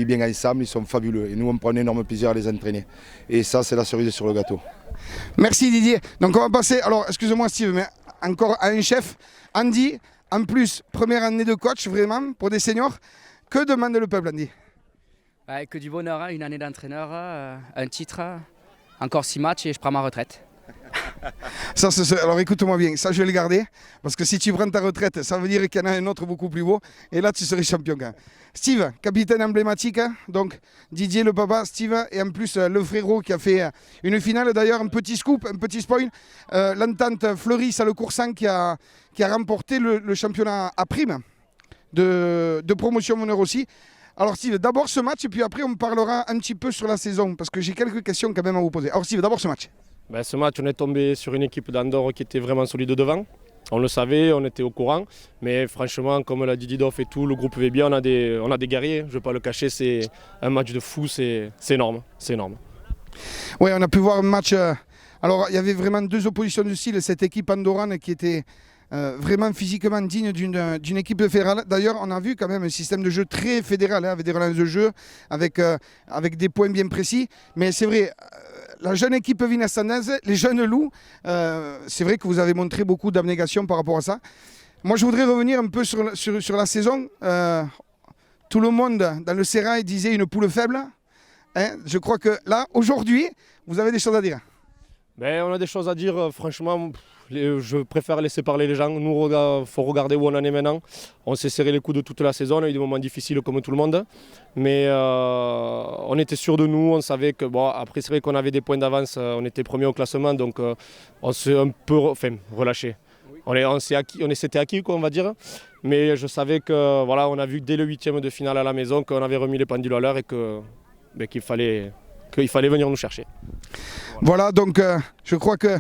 bien ensemble, ils sont fabuleux. Et nous, on prend un énorme plaisir à les entraîner. Et ça, c'est la cerise sur le gâteau. Merci Didier. Donc on va passer, alors excuse-moi Steve, mais encore à un chef. Andy, en plus, première année de coach, vraiment, pour des seniors. Que demande le peuple, Andy? Que du bonheur, hein, une année d'entraîneur, un titre, encore 6 matchs et je prends ma retraite. Alors écoute-moi bien, ça je vais le garder, parce que si tu prends ta retraite, ça veut dire qu'il y en a un autre beaucoup plus beau, et là tu serais champion quand même. Steve, capitaine emblématique, donc Didier le papa, Steve, et en plus le frérot qui a fait une finale, d'ailleurs un petit scoop, un petit spoil, l'entente Fleury, ça le Coursan qui a remporté le championnat à prime de promotion meneur aussi. Alors Steve, d'abord ce match, et puis après on parlera un petit peu sur la saison, parce que j'ai quelques questions quand même à vous poser. Alors Steve, d'abord ce match. Ben, ce match, on est tombé sur une équipe d'Andorre qui était vraiment solide devant. On le savait, on était au courant. Mais franchement, comme l'a dit Didoff et tout, le groupe va bien. On a des guerriers, je ne vais pas le cacher. C'est un match de fou, c'est énorme. C'est énorme. Oui, on a pu voir un match. Alors, il y avait vraiment deux oppositions de style. Cette équipe andorrane qui était vraiment physiquement digne d'une équipe fédérale. D'ailleurs, on a vu quand même un système de jeu très fédéral, avec des relances de jeu, avec des points bien précis. Mais c'est vrai. La jeune équipe vinasanaise, les jeunes loups, c'est vrai que vous avez montré beaucoup d'abnégation par rapport à ça. Moi, je voudrais revenir un peu sur la saison. Tout le monde dans le Sérail disait une poule faible. Hein, je crois que là, aujourd'hui, vous avez des choses à dire. Ben, on a des choses à dire, franchement. Je préfère laisser parler les gens. Nous, il faut regarder où on en est maintenant. On s'est serré les coudes toute la saison. On a eu des moments difficiles comme tout le monde. Mais on était sûr de nous. On savait que, bon, après, c'est vrai qu'on avait des points d'avance. On était premier au classement. Donc, on s'est un peu relâché. C'était acquis, quoi, on va dire. Mais je savais que, voilà, on a vu dès le 8e de finale à la maison qu'on avait remis les pendules à l'heure et qu'il fallait venir nous chercher. Voilà, donc je crois que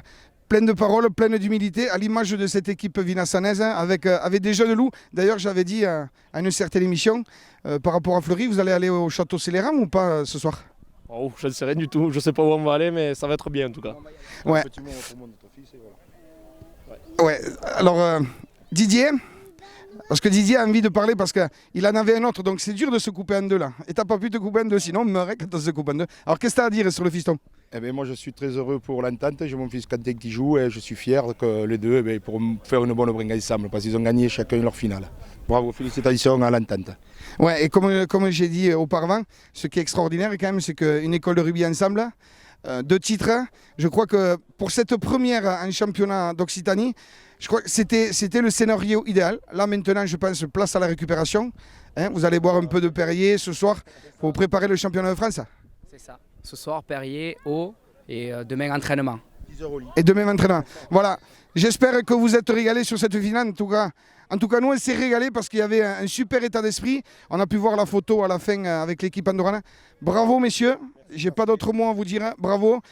pleine de paroles, pleine d'humilité, à l'image de cette équipe vinasanaise, avec des jeunes loups. D'ailleurs, j'avais dit à une certaine émission, par rapport à Fleury, vous allez aller au château Céléram ou pas ce soir? Oh, je ne sais rien du tout, je ne sais pas où on va aller, mais ça va être bien en tout cas. Ouais. Ouais. Alors, Didier, parce que Didier a envie de parler parce qu'il en avait un autre, donc c'est dur de se couper en deux là. Et t'as pas pu te couper en deux, sinon on meurt quand on se coupe en deux. Alors qu'est-ce que tu as à dire sur le fiston? Eh bien, moi, je suis très heureux pour l'entente. J'ai mon fils Quentin qui joue et je suis fier que les deux pourront faire une bonne bringue ensemble parce qu'ils ont gagné chacun leur finale. Bravo, félicitations à l'entente. Ouais, et comme j'ai dit auparavant, ce qui est extraordinaire quand même, c'est qu'une école de rugby ensemble, 2 titres, je crois que pour cette première en championnat d'Occitanie, je crois que c'était le scénario idéal. Là maintenant, je pense, place à la récupération. Hein, vous allez boire un peu de Perrier ce soir pour préparer le championnat de France. C'est ça. Ce soir, Perrier, eau et demain, entraînement. 10 heures au lit. Et demain, entraînement. Voilà. J'espère que vous êtes régalés sur cette finale. En tout cas, nous, on s'est régalés parce qu'il y avait un super état d'esprit. On a pu voir la photo à la fin avec l'équipe andorrane. Bravo, messieurs. J'ai pas d'autres mots à vous dire. Bravo.